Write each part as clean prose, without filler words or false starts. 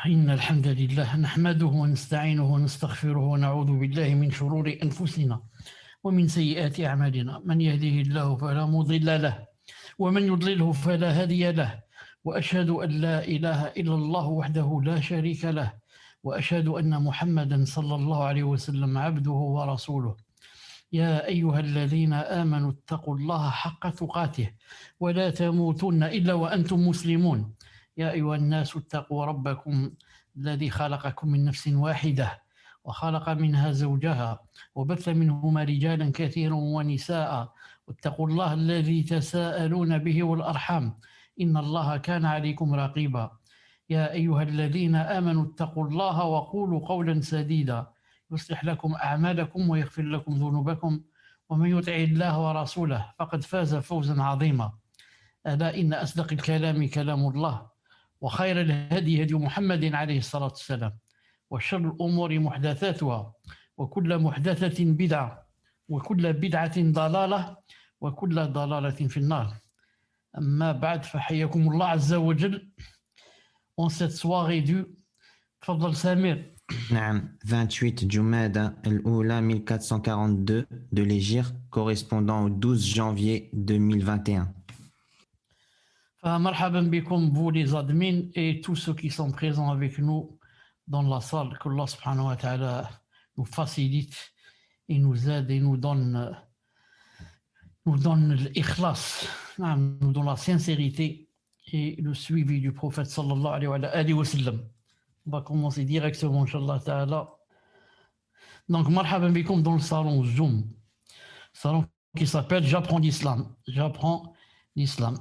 إن الحمد لله نحمده ونستعينه ونستغفره ونعوذ بالله من شرور أنفسنا ومن سيئات أعمالنا. من يهده الله فلا مضل له ومن يضلله فلا هادي له، وأشهد أن لا إله إلا الله وحده لا شريك له، وأشهد أن محمدا صلى الله عليه وسلم عبده ورسوله. يا أيها الذين آمنوا اتقوا الله حق تقاته ولا تموتن إلا وأنتم مسلمون. يا أيها الناس اتقوا ربكم الذي خلقكم من نفس واحدة وخلق منها زوجها وبث منهما رجالا كثيرا ونساء، واتقوا الله الذي تساءلون به والأرحام إن الله كان عليكم رقيبا. يا أيها الذين آمنوا اتقوا الله وقولوا قولا سديدا يصلح لكم أعمالكم ويغفر لكم ذنوبكم، ومن يطع الله ورسوله فقد فاز فوزا عظيما. ألا إن أصدق الكلام كلام الله، وخير الهدي هدي محمد عليه الصلاة والسلام، وشر الأمور محدثاتها، وكل محدثة بدعة، وكل بدعة ضلالة، وكل ضلالة في النار. أما بعد، فحياكم الله عز وجل en cette soirée du تفضل سامر. نعم 28 جمادى الأولى 1442 de l'Hégire, correspondant au 12 janvier 2021. مرحبا بكم vous les admins et tous ceux qui sont présents avec nous dans la salle. Que Allah subhanahu wa ta'ala nous facilite et nous aide et nous donne l'ikhlas, nous donne la sincérité et le suivi du prophète sallallahu alayhi wa sallam. On va commencer directement, Inch'Allah ta'ala. Donc, marhaban bikoum dans le salon Zoom, salon qui s'appelle J'apprends l'islam. J'apprends l'islam.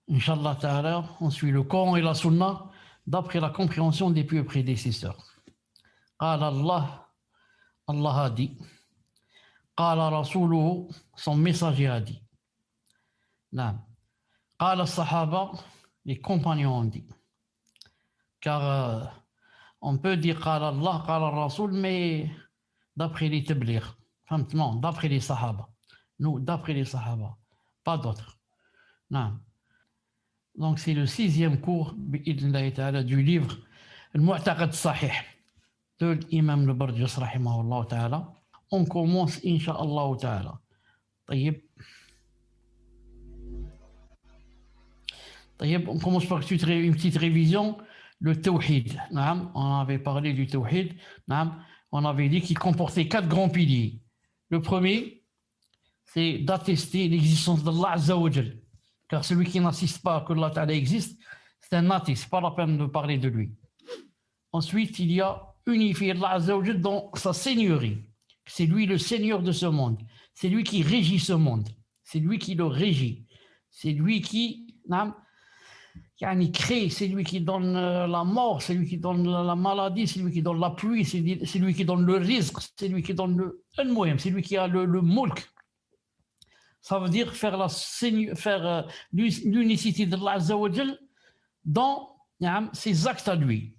Inch'Allah ta'ala, on suit le Coran et la Sunna d'après la compréhension des pieux prédécesseurs. Qala Allah, Allah a dit. Qala Rasuluhu, son messager a dit. Naam. Qala Sahaba, les compagnons ont dit. Car on peut dire Qala Allah, Qala Rasul, mais d'après les tabligh, non, d'après les Sahaba. Nous, d'après les Sahaba, pas d'autres. Non. Donc c'est le 6e cours du livre Al-Mu'taqad Sahih de l'imam al-Barjas rahimahullah ta'ala. On commence Inch'Allah ta'ala. طيب. On commence par une petite révision. Le Tawhid. On avait parlé du Tawhid. On avait dit qu'il comportait 4 grands piliers. Le premier, c'est d'attester l'existence d'Allah Azza wa Jal. Car celui qui n'assiste pas que Allah Ta'ala existe, c'est un athée, pas la peine de parler de lui. Ensuite, il y a unifier Allah Azza wa Jal dans sa seigneurie. C'est lui le seigneur de ce monde. C'est lui qui régit ce monde. C'est lui qui le régit. C'est lui qui crée, c'est lui qui donne la mort, c'est lui qui donne la maladie, c'est lui qui donne la pluie, c'est lui qui donne le rizq, c'est lui qui donne le c'est lui qui a le mulk. Ça veut dire faire l'unicité d'Allah Azza wa Jal dans ses actes à lui.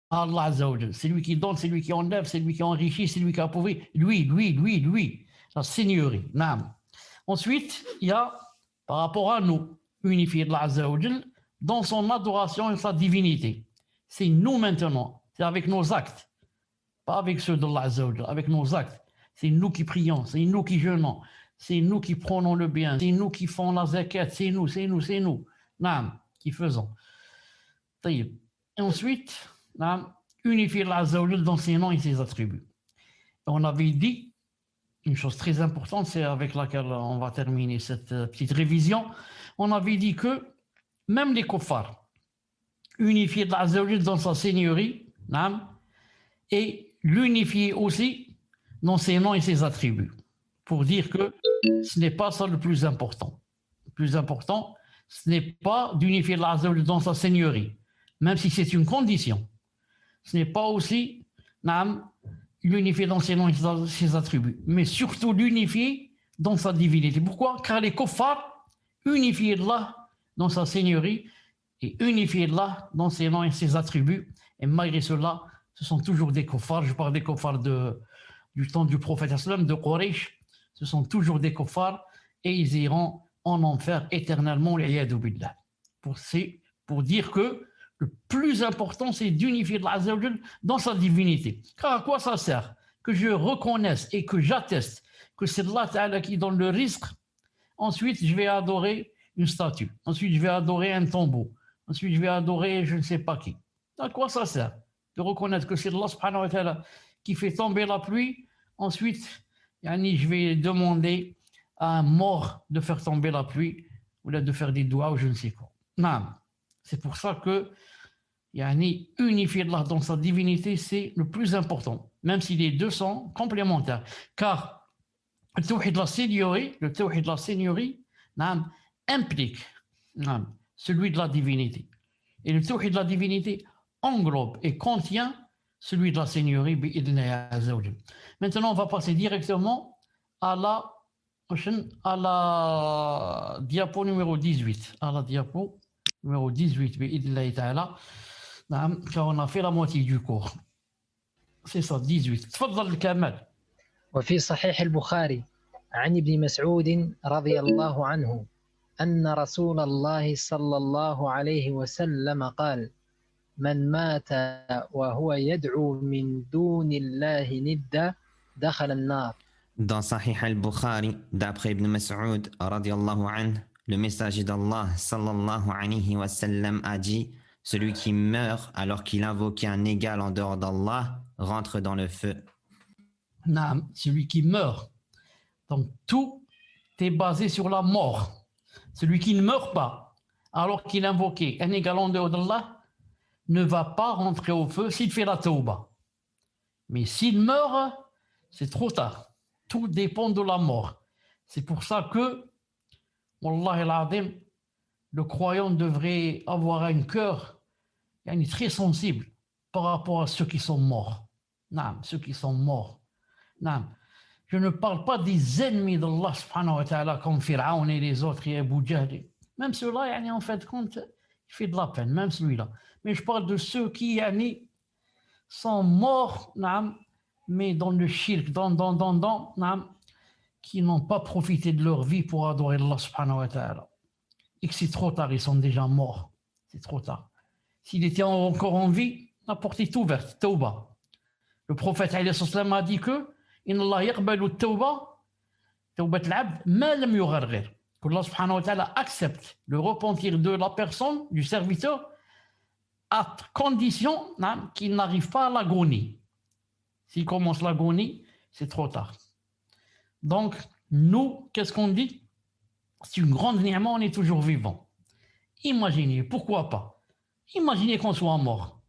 Allah Azza wa Jal, c'est lui qui donne, c'est lui qui enlève, c'est lui qui enrichit, c'est lui qui appauvrit. Lui, la seigneurie. Ensuite, il y a, par rapport à nous, unifier Allah Azza wa Jal dans son adoration et sa divinité. C'est nous maintenant, c'est avec nos actes, pas avec ceux d'Allah Azza wa Jal, avec nos actes. C'est nous qui prions, c'est nous qui jeûnons, c'est nous qui prenons le bien, c'est nous qui font la zakat, c'est nous, qui faisons. Et ensuite, unifier Allah Azza wa Jal dans ses noms et ses attributs. Et on avait dit une chose très importante, c'est avec laquelle on va terminer cette petite révision. On avait dit que même les kuffars, unifier Allah Azza wa Jal dans sa seigneurie, et l'unifier aussi dans ses noms et ses attributs. Pour dire que ce n'est pas ça le plus important. Le plus important, ce n'est pas d'unifier Allah Azza wa Jal dans sa seigneurie, même si c'est une condition. Ce n'est pas aussi l'unifier dans ses noms et ses attributs, mais surtout l'unifier dans sa divinité. Pourquoi? Car les kuffars unifient Allah dans sa seigneurie et unifier Allah dans ses noms et ses attributs. Et malgré cela, ce sont toujours des kuffars. Je parle des kuffars du temps du prophète de Quraysh. Ce sont toujours des kuffars et ils iront en enfer éternellement. Pour dire que Le plus important, c'est d'unifier Allah Azza wa Jal dans sa divinité. Car à quoi ça sert? Que je reconnaisse et que j'atteste que c'est Allah Ta'ala qui donne le risque. Ensuite, je vais adorer une statue. Ensuite, je vais adorer un tombeau. Ensuite, je vais adorer je ne sais pas qui. À quoi ça sert? De reconnaître que c'est Allah Subhanahu wa Ta'ala qui fait tomber la pluie. Ensuite, je vais demander à un mort de faire tomber la pluie ou de faire des doigts ou je ne sais quoi. Non. C'est pour ça que unifier Allah dans sa divinité, c'est le plus important, même si les deux sont complémentaires. Car le tawhid de la seigneurie implique celui de la divinité. Et le tawhid de la divinité englobe et contient celui de la seigneurie. Maintenant, on va passer directement à la diapo numéro 18. À la diapo numéro 18, car on a fait la moitié du cours. C'est ça, 18. تفضل الكمال. وفي صحيح البخاري عن ابن مسعود رضي الله عنه أن رسول الله صلى الله عليه وسلم قال: من مات وهو يدعو من دون الله ندا دخل النار. Dans Sahih al-Bukhari, d'après Ibn Mas'ud, radiallahu anhu, le messager d'Allah, sallallahu alayhi wa sallam, a dit: celui qui meurt alors qu'il invoquait un égal en dehors d'Allah rentre dans le feu. Naam, celui qui meurt. Donc tout est basé sur la mort. Celui qui ne meurt pas alors qu'il invoquait un égal en dehors d'Allah ne va pas rentrer au feu s'il fait la tauba. Mais s'il meurt, c'est trop tard. Tout dépend de la mort. C'est pour ça que, Wallah al-Azim, le croyant devrait avoir un cœur très sensible par rapport à ceux qui sont morts. Non, ceux qui sont morts. Non. Je ne parle pas des ennemis d'Allah subhanahu wa ta'ala comme Pharaon et les autres et Abu Jahl. Même ceux-là, en fait compte, il fait de la peine, même celui-là. Mais je parle de ceux qui sont morts, mais dans le shirk, qui n'ont pas profité de leur vie pour adorer Allah subhanahu wa ta'ala. Et que c'est trop tard, ils sont déjà morts. C'est trop tard. S'il était encore en vie, la porte est ouverte, tauba. Le prophète alayhi salam a dit que إن الله يقبل التوبة توبة العبد ما لم يغرغر. Que Allah subhanahu wa ta'ala accepte le repentir de la personne, du serviteur, à condition qu'il n'arrive pas à l'agonie. S'il commence l'agonie, c'est trop tard. Donc, nous, qu'est-ce qu'on dit? C'est une grande ni'ma, on est toujours vivant. Imaginez, pourquoi pas? Imaginez qu'on soit mort.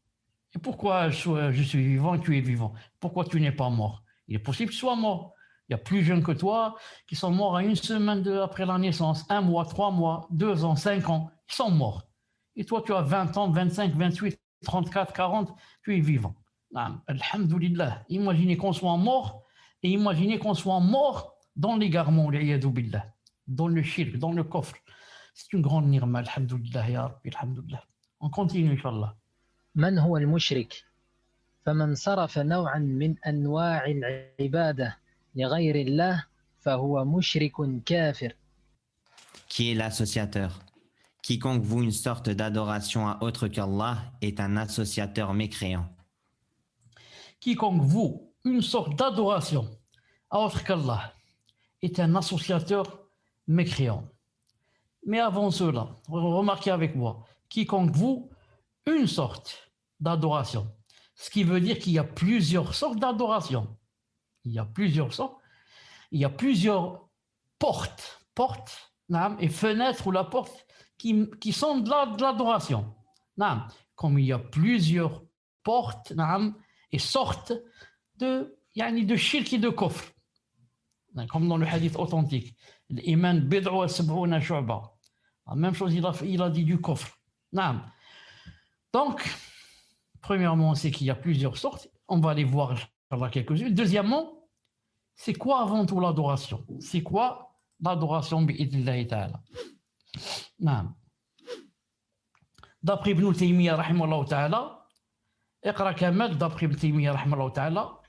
Et pourquoi je suis vivant et tu es vivant? Pourquoi tu n'es pas mort? Il est possible que tu sois mort. Il y a plus jeunes que toi qui sont morts à une semaine après la naissance, 1 mois, 3 mois, 2 ans, 5 ans. Ils sont morts. Et toi, tu as 20 ans, 25, 28, 34, 40, tu es vivant. Alhamdulillah. Imaginez qu'on soit mort et imaginez qu'on soit mort dans l'égarement, dans le shirk, dans le coffre. C'est une grande ni'ma, alhamdulillah, ya Rabbi, alhamdulillah. On continue, Inch'Allah. من هو المشرك؟ فمن صرف نوعا من أنواع العبادة لغير الله فهو مشرك كافر. Qui est l'associateur? Quiconque voue une sorte d'adoration à autre qu'Allah est un associateur mécréant. Quiconque voue une sorte d'adoration à autre qu'Allah est un associateur mécréant. Mais avant cela, remarquez avec moi, quiconque voue une sorte d'adoration, ce qui veut dire qu'il y a plusieurs sortes d'adoration. Il y a plusieurs sortes, il y a plusieurs portes et fenêtres ou la porte qui sont de l'adoration. Comme il y a plusieurs portes et sortes de shirk et de kufr. Comme dans le hadith authentique. L'iman bid'u wa sab'una shu'ba. La même chose, il a dit du kufr. Donc, premièrement, c'est qu'il y a plusieurs sortes. On va les voir quelques-unes. Deuxièmement, c'est quoi avant tout l'adoration? C'est quoi l'adoration bi'idnillahi ta'ala? D'après Ibn Taymiyyah rahimahullah ta'ala, اقرأ كمال d'après Ibn Taymiyyah rahimahullah ta'ala,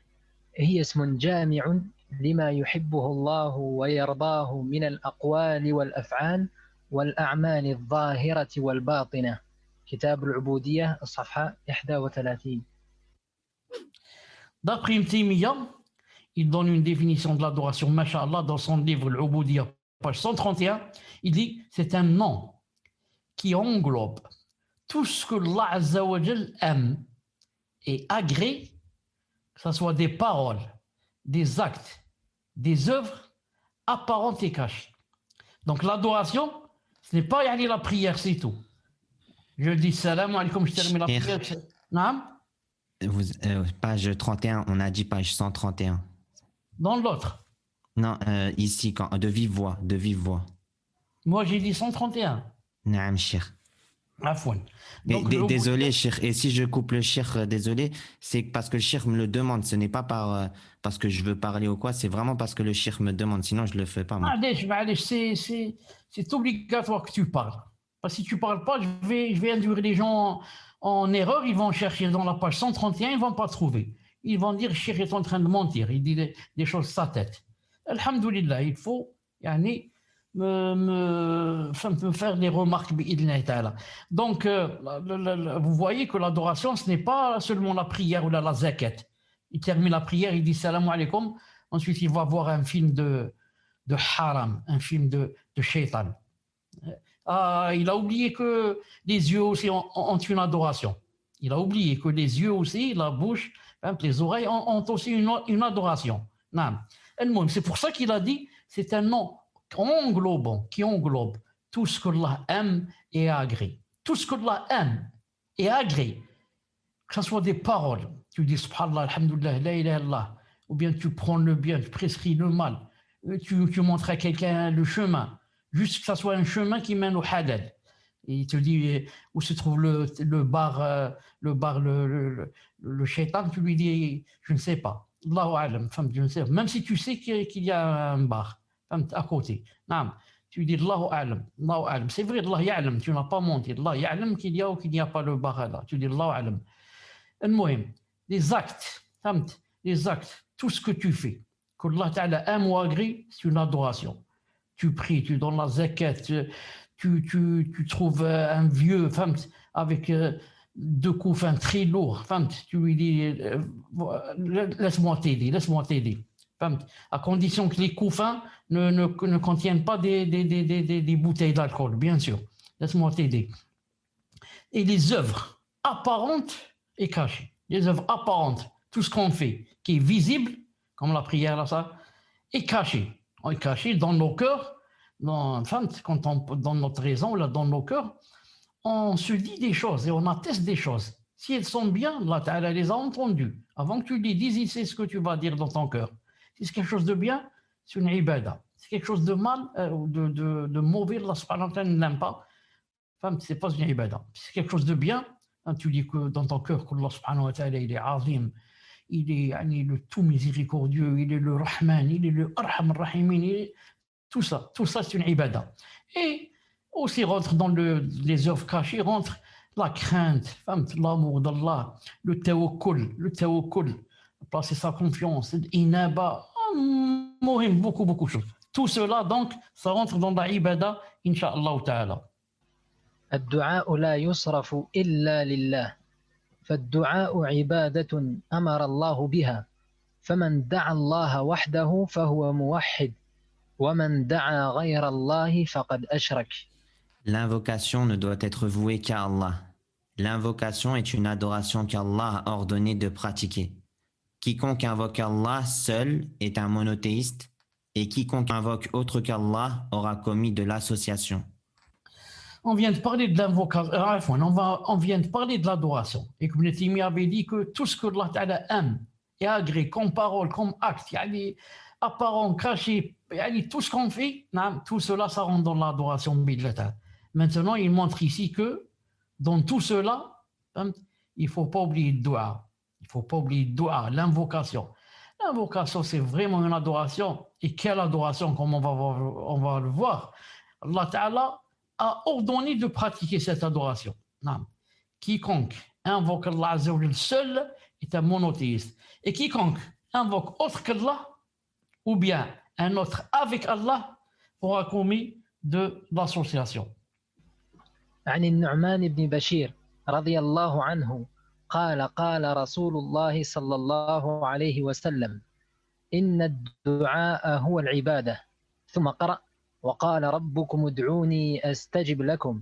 هي اسم جامع لما يحبه الله ويرضاه من الأقوال والأفعال والأعمال الظاهرة والباطنة كتاب العبودية الصفحة 31. D'après Ibn Taymiyyah, il donne une définition de l'adoration, masha'Allah, dans son livre Al-Ubudiyya, page 131. Il dit c'est un nom qui englobe tout ce que Allah Azza wa Jal aime et agrée, que ce soit des paroles, des actes, des œuvres apparentes et cachées. Donc l'adoration, ce n'est pas yani, la prière, c'est tout. Je dis salam alaikum, je termine la prière. Non? Page 31, on a dit page 131. Dans l'autre. Non, ici, de vive voix, de vive voix. Moi, j'ai dit 131. Naam, Cheikh. Afouane. Désolé, Cheikh. Et si je coupe le Cheikh, désolé, c'est parce que le Cheikh me le demande. Ce n'est pas parce que je veux parler ou quoi, c'est vraiment parce que le Cheikh me demande. Sinon, je ne le fais pas, moi. C'est obligatoire que tu parles. Parce que si tu ne parles pas, je vais induire les gens en erreur. Ils vont chercher dans la page 131, ils ne vont pas trouver. Ils vont dire, Cheikh est en train de mentir. Il dit des choses de sa tête. Alhamdoulilah, il faut me faire des remarques. Donc, vous voyez que l'adoration, ce n'est pas seulement la prière ou la zakat. Il termine la prière, il dit salam alaikum. Ensuite, il va voir un film de haram, un film de shaitan. Il a oublié que les yeux aussi ont une adoration. Il a oublié que les yeux aussi, la bouche, les oreilles ont aussi une adoration. C'est pour ça qu'il a dit, c'est un nom qui englobe tout ce que Allah aime et agrée. Tout ce que Allah aime et agrée, que ce soit des paroles, tu dis subhanallah, alhamdulillah, la ilaha illallah, ou bien tu prends le bien, tu prescris le mal, tu montres à quelqu'un le chemin, juste que ce soit un chemin qui mène au halal. Et il te dit où se trouve le bar, le shaitan, tu lui dis, je ne sais pas. Allahu a'lam, je ne sais pas. Même si tu sais qu'il y a un bar à côté. Non, tu dis Allahu a'lam, Allahu a'lam. C'est vrai, Allah ya'lam, tu n'as pas menti. Allah ya'lam qu'il y a ou qu'il n'y a pas le bar là. Tu dis Allahu a'lam. Les actes, tout ce que tu fais, que Allah Ta'ala aime ou agrée, c'est une adoration. Tu pries, tu donnes la zakat, tu trouves un vieux avec deux couffins très lourds, tu lui dis laisse-moi t'aider. À condition que les couffins ne contiennent pas des bouteilles d'alcool, bien sûr. Laisse-moi t'aider. Et les œuvres apparentes et cachées. Les œuvres apparentes, tout ce qu'on fait, qui est visible, comme la prière, là, ça, est caché. On est caché dans nos cœurs, dans notre raison, là, dans nos cœurs, on se dit des choses et on atteste des choses. Si elles sont bien, Allah Ta'ala les a entendues. Avant que tu les dises, il sait ce que tu vas dire dans ton cœur. Si c'est quelque chose de bien, c'est une ibada. Si c'est quelque chose de mal, de mauvais, Allah Subhanahu wa Ta'ala ne l'aime pas. C'est pas une ibada. Si c'est quelque chose de bien, tu dis que dans ton cœur, qu'Allah Subhanahu wa Ta'ala, il est azim, il est le tout miséricordieux, il est le Rahman, il est le Arham Rahimin, tout ça c'est une ibada. Et aussi rentre dans les œuvres cachées, rentre la crainte, l'amour d'Allah, le tawakkul, placer sa confiance, l'inaba, beaucoup de choses. Tout cela donc, ça rentre dans la ibada, incha'Allah ta'ala. الدعاء لا يصرف إلا لله فالدعاء عبادة أمر الله بها فمن دعا الله وحده فهو موحد ومن دعا غير الله فقد أشرك. L'invocation ne doit être vouée qu'à Allah. L'invocation est une adoration qu'Allah a ordonné de pratiquer. Quiconque invoque Allah seul est un monothéiste et quiconque invoque autre qu'Allah aura commis de l'association. On vient de parler de l'invocation, on vient de parler de l'adoration. Et comme Ibn Taymiyyah avait dit que tout ce que Allah Ta'ala aime et agrée comme parole, comme acte, apparent, caché, tout ce qu'on fait, tout cela, ça rentre dans l'adoration. Maintenant, il montre ici que dans tout cela, il ne faut pas oublier le dua. Il ne faut pas oublier le dua, l'invocation. L'invocation, c'est vraiment une adoration. Et quelle adoration, comme on va le voir. Allah Ta'ala a ordonné de pratiquer cette adoration. Quiconque invoque Allah Azza wa Jal seul est un monothéiste. Et quiconque invoque autre qu'Allah, ou bien un autre avec Allah, aura commis de l'association. عن النعمان بن بشير رضي الله عنه قال قال رسول الله صلى الله عليه وسلم إن الدعاء هو العبادة ثم قرأ وقال ربكم ادعوني أستجب لكم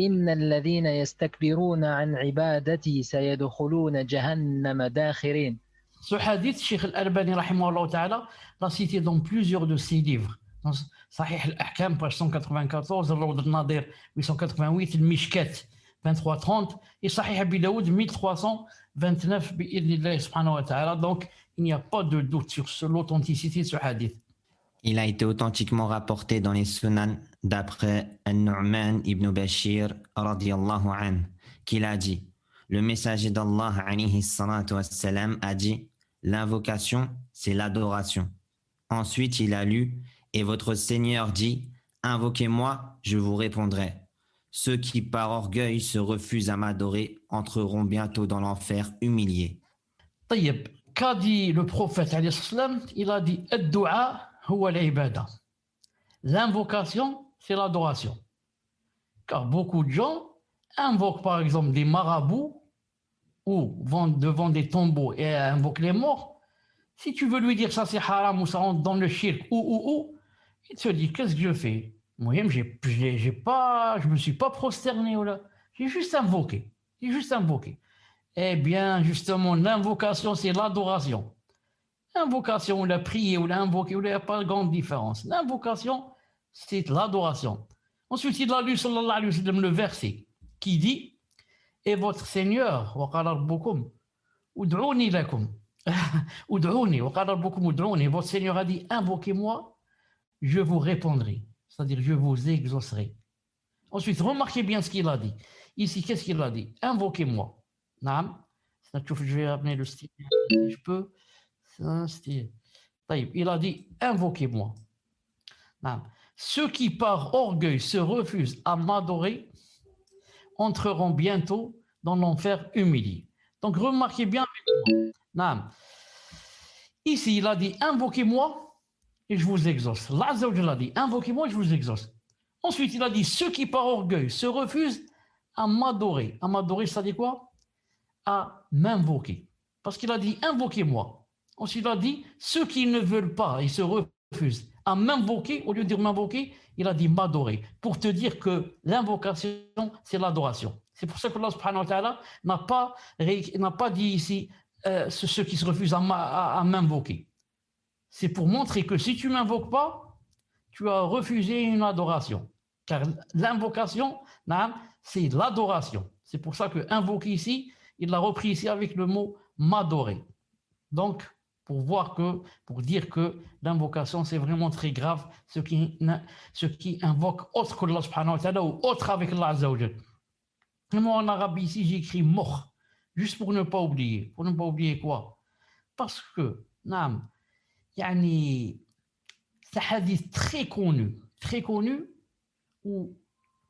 إن الذين يستكبرون عن عبادتي سيدخلون جهنم داخرين. Ce hadith, Cheikh Al-Albani rahimahullah ta'ala l'a cité dans plusieurs de ses livres. Dans Sahih Al-Ahkam, page 194, Al-Rawd al-Nadir, 888, Al-Mishkat, 2330, et Sahih Abi Daoud, 1329, bi'idhnillah subhanahu wa ta'ala. Donc, il n'y a pas de doute sur l'authenticité de ce hadith. Il a été authentiquement rapporté dans les Sunan d'après An-Nu'man ibn Bashir radiyallahu anhu qu'il a dit: le messager d'Allah alayhi salatu wassalam a dit: l'invocation, c'est l'adoration. Ensuite, il a lu: et votre Seigneur dit: invoquez-moi, je vous répondrai. Ceux qui par orgueil se refusent à m'adorer entreront bientôt dans l'enfer humiliés. طيب, qu'a dit le prophète alayhi salam? Il a dit: ad-du'a huwa al-ibada. L'invocation, c'est l'adoration. Car beaucoup de gens invoquent par exemple des marabouts ou vont devant des tombeaux et invoquent les morts. Si tu veux lui dire ça c'est haram ou ça rentre dans le shirk ou, il se dit: qu'est-ce que je fais? Moi, je me suis pas prosterné, j'ai juste invoqué. Eh bien, justement, l'invocation, c'est l'adoration. L'invocation ou la prière ou l'invoquer, il n'y a pas de grande différence. L'invocation, c'est l'adoration. Ensuite, il a lu sallallahu alayhi wa sallam le verset qui dit: et votre Seigneur, wa qala rabbukum ud'uni lakum, ud'uni, wa qala rabbukum ud'uni, votre Seigneur a dit: invoquez-moi, je vous répondrai, c'est-à-dire je vous exaucerai. Ensuite, remarquez bien ce qu'il a dit. Ici, qu'est-ce qu'il a dit? Invoquez-moi. Naam. Je vais amener le style si je peux. Il a dit: invoquez-moi. Naam. Ceux qui par orgueil se refusent à m'adorer entreront bientôt dans l'enfer humilié. Donc remarquez bien avec moi. Naam. Ici, il a dit: invoquez-moi et je vous exauce. Allah Azza wa Jalla a dit: invoquez-moi et je vous exauce. Ensuite, il a dit: ceux qui par orgueil se refusent à m'adorer. À m'adorer, ça dit quoi? À m'invoquer. Parce qu'il a dit: invoquez-moi. Ensuite, il a dit: ceux qui ne veulent pas et se refusent à m'invoquer, au lieu de dire m'invoquer, il a dit m'adorer. Pour te dire que l'invocation, c'est l'adoration. C'est pour ça que Allah subhanahu wa ta'ala n'a pas dit ici ceux qui se refusent à m'invoquer. C'est pour montrer que si tu ne m'invoques pas, tu as refusé une adoration. Car l'invocation, c'est l'adoration. C'est pour ça que invoquer ici, il l'a repris ici avec le mot m'adorer. Donc, pour dire que l'invocation, c'est vraiment très grave, ceux qui invoquent autre que Allah subhanahu wa ta'ala ou autre avec Allah Azza wa Jal. Moi, en arabe, ici, j'ai écrit mokh, juste pour ne pas oublier. Pour ne pas oublier quoi? Parce que, c'est un hadith très connu, où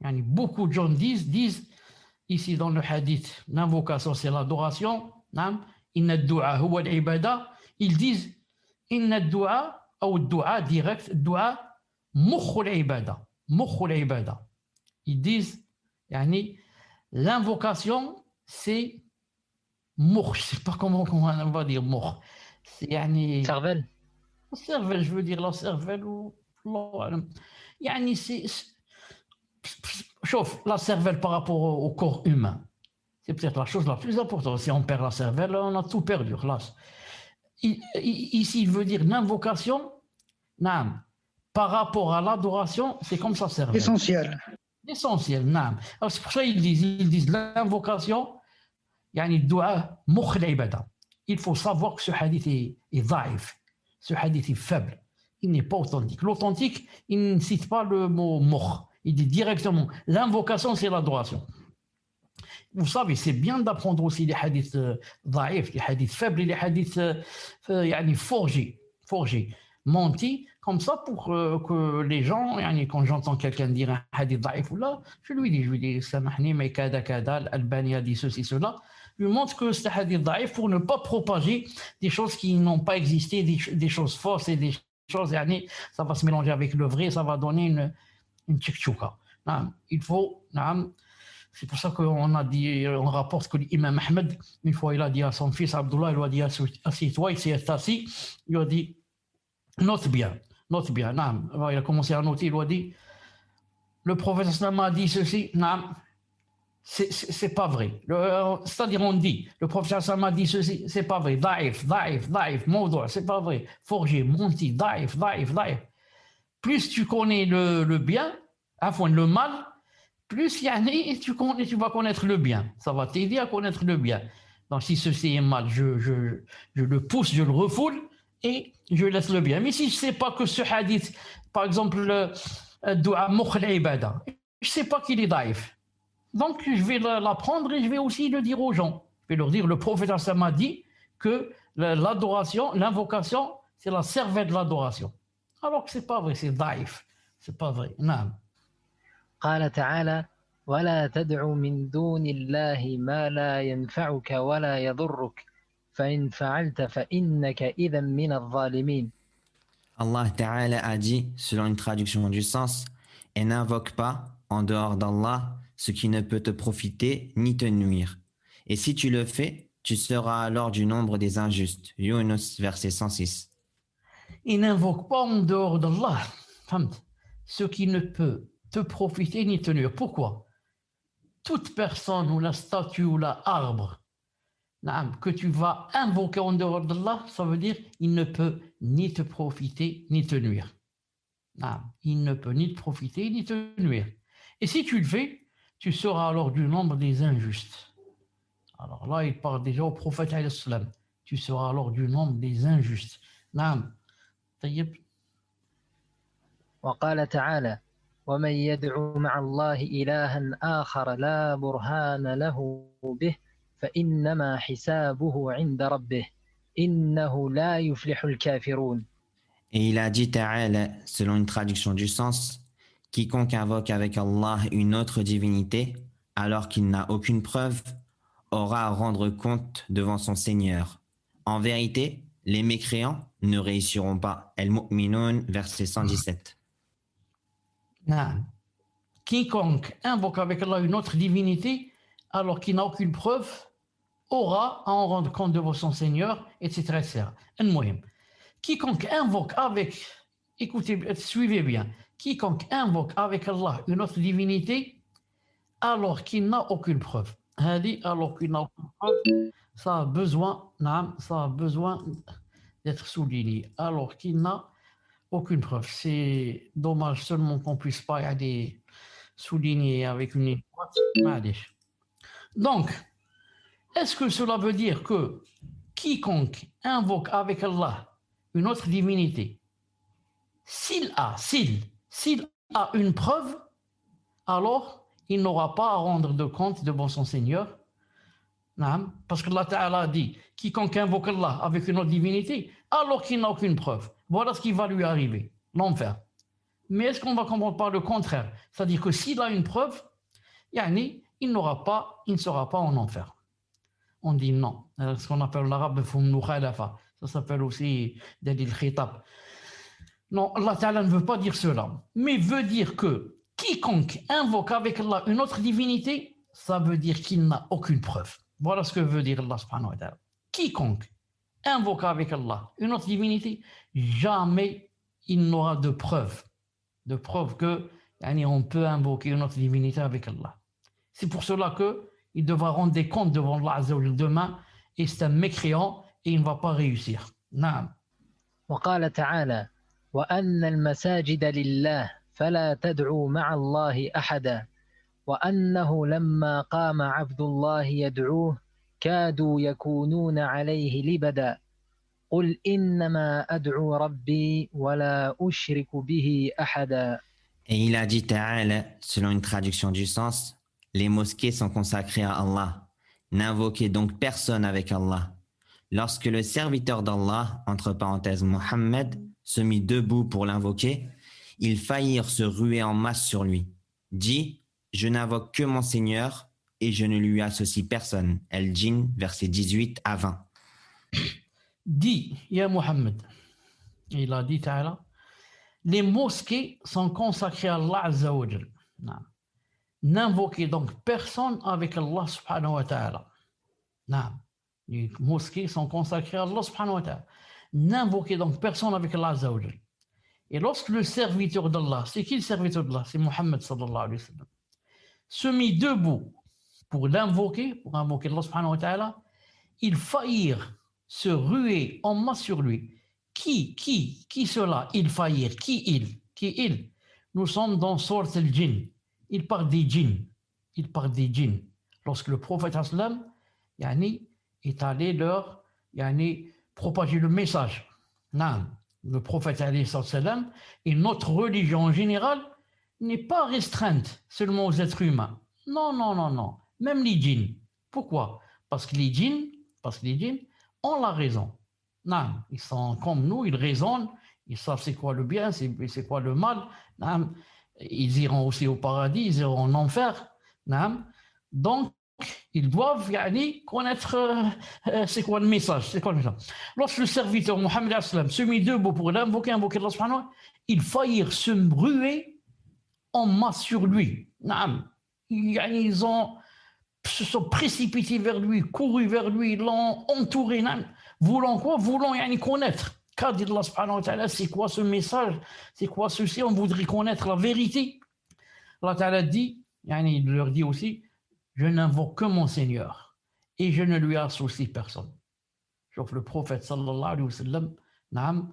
beaucoup de gens disent, ici dans le hadith, l'invocation, c'est l'adoration, inna ad-du'a huwa al-ibada. Ils disent: inna ad-du'a, ou ad-du'a direct, ad-du'a mukh al-ibada. Ils disent, l'invocation, c'est mukh. Je ne sais pas comment on va dire mukh. C'est cervelle. La cervelle, je veux dire la cervelle ou chauffe la cervelle par rapport au corps humain. C'est peut-être la chose la plus importante. Si on perd la cervelle, on a tout perdu. Ici, il veut dire l'invocation, par rapport à l'adoration, c'est comme ça cervelle. Essentiel, naam. Alors c'est pour ça qu'ils disent l'invocation, dua mukh al-ibada. Il faut savoir que ce hadith est dhaif, ce hadith est faible, il n'est pas authentique. L'authentique, il ne cite pas le mot mukh, il dit directement l'invocation, c'est l'adoration. Vous savez, c'est bien d'apprendre aussi les hadiths dhaif, les hadiths faibles et les hadiths forgés, mentis, comme ça pour que les gens, quand j'entends quelqu'un dire un hadith dhaif ou là, je lui dis, samahni, mais kada, Al-Albani a dit ceci, cela. Je lui montre que c'est un hadith dhaif pour ne pas propager des choses qui n'ont pas existé, des choses fausses et des choses, ça va se mélanger avec le vrai, ça va donner une tchikchouka. Il faut C'est pour ça qu'on a dit, on rapporte que l'imam Ahmed, une fois, il a dit à son fils Abdullah, il lui a dit assis-toi, il s'est assis, il lui a dit note bien, note bien. Naam. Alors, il a commencé à noter, il lui a dit le prophète sallam a dit ceci, naam, c'est pas vrai. C'est-à-dire, on dit, le prophète sallam a dit ceci, c'est pas vrai. Daif, mawdou', c'est pas vrai. Forgé, menti, daif. Plus tu connais le bien, enfin le mal, plus yani, tu vas connaître le bien. Ça va t'aider à connaître le bien. Donc si ceci est mal, je le pousse, je le refoule et je laisse le bien. Mais si je ne sais pas que ce hadith, par exemple, le dua mukh al-ibada, je ne sais pas qu'il est daif. Donc je vais l'apprendre et je vais aussi le dire aux gens. Je vais leur dire, le prophète m'a dit que l'adoration, l'invocation, c'est la cervelle de l'adoration. Alors que c'est pas vrai, c'est daif. C'est pas vrai. Non. قال تعالى ولا تدع من دون الله ما لا ينفعك ولا يضرك فإن فعلت فإنك إذا من الظالمين. Allah Ta'ala a dit, selon une traduction du sens, et n'invoque pas en dehors d'Allah ce qui ne peut te profiter ni te nuire. Et si tu le fais, tu seras alors du nombre des injustes. Yunus, verset 106. Il n'invoque pas en dehors d'Allah ce qui ne peut te profiter ni te nuire. Pourquoi? Toute personne ou la statue ou l'arbre que tu vas invoquer en dehors d'Allah, ça veut dire il ne peut ni te profiter ni te nuire. Il ne peut ni te profiter ni te nuire. Et si tu le fais, tu seras alors du nombre des injustes. Alors là, il parle déjà au prophète alayhi salam. Tu seras alors du nombre des injustes. طيب. وقال تعالى ومن يدعو مع الله إلها آخر لا برهان له به فإنما حسابه عند ربه إنه لا يفلح الكافرون. Et il a dit Ta'ala, selon une traduction du sens, quiconque invoque avec Allah une autre divinité, alors qu'il n'a aucune preuve, aura à rendre compte devant son Seigneur. En vérité, les mécréants ne réussiront pas. Al-Mu'minun, verset 117. Quiconque invoque avec Allah une autre divinité, alors qu'il n'a aucune preuve, aura à en rendre compte devant son Seigneur, etc. Quiconque invoque avec, écoutez, suivez bien, quiconque invoque avec Allah une autre divinité, alors qu'il n'a aucune preuve. Alors qu'il n'a aucune preuve, ça a besoin d'être souligné. Alors qu'il n'a aucune preuve. C'est dommage seulement qu'on ne puisse pas aller souligner avec une ligne droite. Donc, est-ce que cela veut dire que quiconque invoque avec Allah une autre divinité, s'il a une preuve, alors il n'aura pas à rendre de compte devant son Seigneur. Parce que Allah Ta'ala a dit quiconque invoque Allah avec une autre divinité, alors qu'il n'a aucune preuve. Voilà ce qui va lui arriver, l'enfer. Mais est-ce qu'on va comprendre par le contraire? C'est-à-dire que s'il a une preuve, il ne sera pas en enfer. On dit non. Ce qu'on appelle en arabe ça s'appelle aussi dalil khitab. Non, Allah Ta'ala ne veut pas dire cela, mais veut dire que quiconque invoque avec Allah une autre divinité, ça veut dire qu'il n'a aucune preuve. Voilà ce que veut dire Allah subhanahu wa ta'ala. Quiconque invoque avec Allah une autre divinité, jamais il n'aura de preuve que on peut invoquer une autre divinité avec Allah. C'est pour cela qu'il devra rendre des comptes devant Allah Azza wa Jalla demain, et c'est un mécréant et il ne va pas réussir. Naam. وقال تعالى وأن المساجد لله فلا تدعوا مع الله أحدا وأنه لما قام عبد الله يدعوه كادوا يكونون عليه لبدا قل إنما أدعو ربي ولا أشرك به أحدا. Et il a dit Ta'ala, selon une traduction du sens, les mosquées sont consacrées à Allah. N'invoquez donc personne avec Allah. Lorsque le serviteur d'Allah, entre parenthèses Mohammed, se mit debout pour l'invoquer, ils faillirent se ruer en masse sur lui. Dis, je n'invoque que mon Seigneur et je ne lui associe personne. Al-Jinn, versets 18 à 20. Dis, ya Mohammed, il a dit Ta'ala, les mosquées sont consacrées à Allah Azza wa Jal. N'invoquez donc personne avec Allah subhanahu wa ta'ala. Non. Les mosquées sont consacrées à Allah subhanahu wa ta'ala. N'invoquez donc personne avec Allah azza wa jal. Et lorsque le serviteur d'Allah, c'est qui le serviteur d'Allah? C'est Muhammad sallallahu alayhi wa sallam, se mit debout pour l'invoquer, pour invoquer Allah subhanahu wa ta'ala, ils faillirent se ruer en masse sur lui. Qui cela? Ils faillirent. Qui il? Nous sommes dans Sourate al-Jinn. Il parle des djinns. Il parle des djinns. Lorsque le prophète sallam est allé leur propager le message. Non. Le prophète sallam et notre religion en général n'est pas restreinte seulement aux êtres humains. Non, non, non, non. Même les djinns. Pourquoi? Parce que les djinns ont la raison. Non, ils sont comme nous, ils raisonnent, ils savent c'est quoi le bien, c'est quoi le mal. Non, ils iront aussi au paradis, ils iront en enfer. Non, donc, ils doivent connaître c'est quoi le message. Lorsque le serviteur Mohammed se mit debout pour invoquer Allah subhanahu wa ta'ala, ils faillirent se ruer en masse sur lui. Non, ils se sont précipités vers lui, courus vers lui, ils l'ont entouré. Voulant quoi? Voulant connaître. Qu'a dit Allah subhanahu wa ta'ala, c'est quoi ce message? C'est quoi ceci? On voudrait connaître la vérité. Allah ta'ala dit, il leur dit aussi, je n'invoque que mon Seigneur et je ne lui associe personne. Sauf le prophète sallallahu alayhi wa sallam,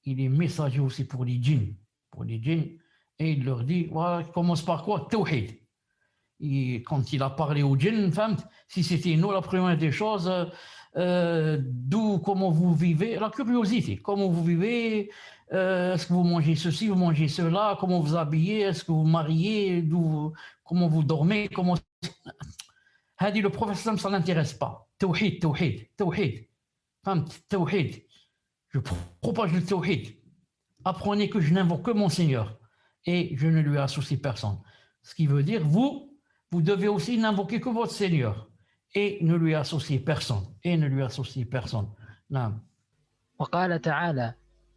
il est messager aussi pour les djinns. Et il leur dit, voilà, commence par quoi? Tawhid. Et quand il a parlé aux djinns, si c'était nous, la première des choses, comment vous vivez, la curiosité, comment vous vivez, est-ce que vous mangez ceci, vous mangez cela, comment vous habillez, est-ce que vous mariez, comment vous dormez, comment... Le prophète, ça ne l'intéresse pas. Tawhid. Tawhid. Je propage le tawhid. Apprenez que je n'invoque que mon Seigneur et je ne lui associe personne. Ce qui veut dire, vous devez aussi n'invoquer que votre Seigneur et ne lui associer personne. Non. وقال تعالى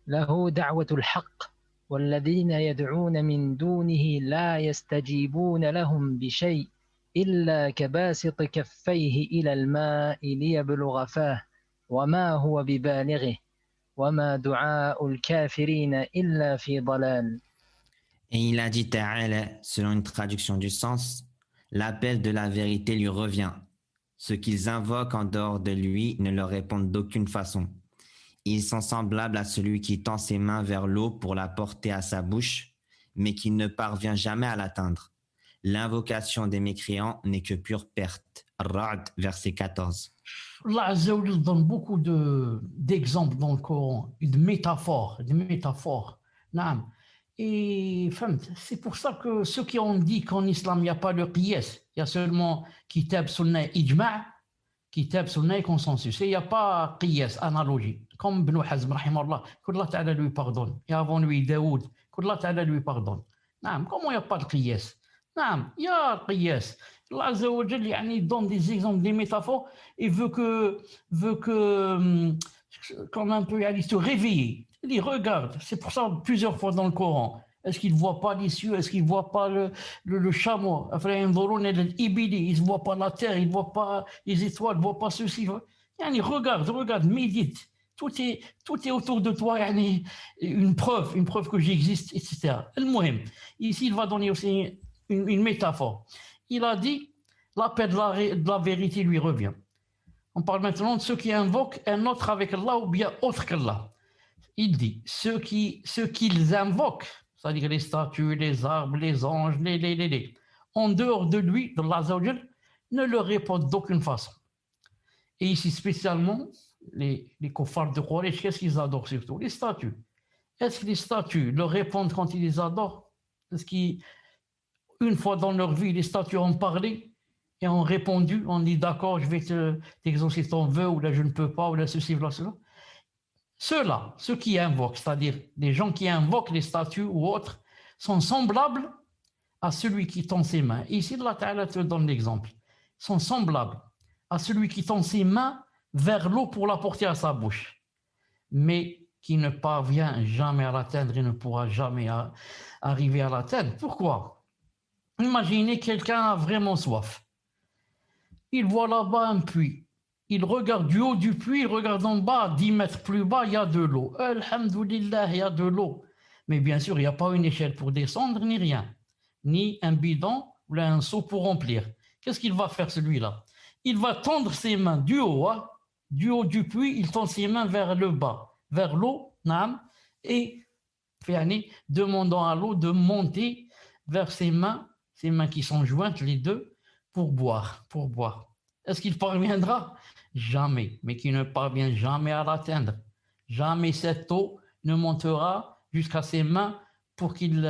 له دعوة الحق والذين يدعون من دونه لا يستجيبون لهم بشيء إلا كباسط كفيه إلى الماء ليبلغ فاه وما هو ببالغه وما دعاء الكافرين إلا في ضلال. Et il a dit Ta'ala, selon une traduction du sens, l'appel de la vérité lui revient. Ceux qu'ils invoquent en dehors de lui ne leur répondent d'aucune façon. Ils sont semblables à celui qui tend ses mains vers l'eau pour la porter à sa bouche, mais qui ne parvient jamais à l'atteindre. L'invocation des mécréants n'est que pure perte. Ar-Ra'd, verset 14. Allah Azza wa Jalla donne beaucoup d'exemples dans le Coran, de métaphores. Non. Et c'est pour ça que ceux qui ont dit qu'en islam il n'y a pas le qiyas, il y a seulement kitab, sunnah, ijma', kitab, sunnah et consensus. Et il n'y a pas qiyas, analogie. Comme Ibn Hazm, rahimahullah, qu'Allah ta'ala lui pardonne. Et avant lui, Daoud, qu'Allah ta'ala lui pardonne. Non, comment il n'y a pas de qiyas? Non, il y a le qiyas. Allah Azza wa Jalla donne des exemples, des métaphores et veut que comme un peu se réveiller. Il dit, regarde, c'est pour ça plusieurs fois dans le Coran. Est-ce qu'il ne voit pas les cieux? Est-ce qu'il ne voit pas le chameau? Il ne voit pas la terre, il ne voit pas les étoiles, il ne voit pas ceci. Regarde, médite. Tout est autour de toi, une preuve que j'existe, etc. Ici, il va donner aussi une métaphore. Il a dit, l'appel de la vérité lui revient. On parle maintenant de ceux qui invoquent un autre avec Allah ou bien autre qu'Allah. Il dit, ceux qu'ils invoquent, c'est-à-dire les statues, les arbres, les anges, en dehors de lui, de Allah Azza wa Jal, ne leur répondent d'aucune façon. Et ici spécialement, les kuffars de Quraysh, qu'est-ce qu'ils adorent surtout? Les statues. Est-ce que les statues leur répondent quand ils les adorent? Est-ce qu'une fois dans leur vie, les statues ont parlé et ont répondu, on dit d'accord, je vais t'exaucer ton vœu, ou là je ne peux pas, ou là ceci, ou là cela? Ceux qui invoquent, c'est-à-dire les gens qui invoquent les statues ou autres, sont semblables à celui qui tend ses mains. Et ici, Allah Ta'ala te donne l'exemple. Sont semblables à celui qui tend ses mains vers l'eau pour la porter à sa bouche, mais qui ne parvient jamais à l'atteindre et ne pourra jamais arriver à l'atteindre. Pourquoi? Imaginez quelqu'un a vraiment soif. Il voit là-bas un puits. Il regarde du haut du puits, il regarde en bas, 10 mètres plus bas, il y a de l'eau. Alhamdoulilah, il y a de l'eau. Mais bien sûr, il n'y a pas une échelle pour descendre, ni rien. Ni un bidon ou un seau pour remplir. Qu'est-ce qu'il va faire celui-là? Il va tendre ses mains du haut, hein, du haut du puits, il tend ses mains vers le bas, vers l'eau, naam, et demandant à l'eau de monter vers ses mains qui sont jointes les deux, pour boire, pour boire. Est-ce qu'il parviendra? Jamais, mais qu'il ne parvient jamais à l'atteindre. Jamais cette eau ne montera jusqu'à ses mains pour qu'il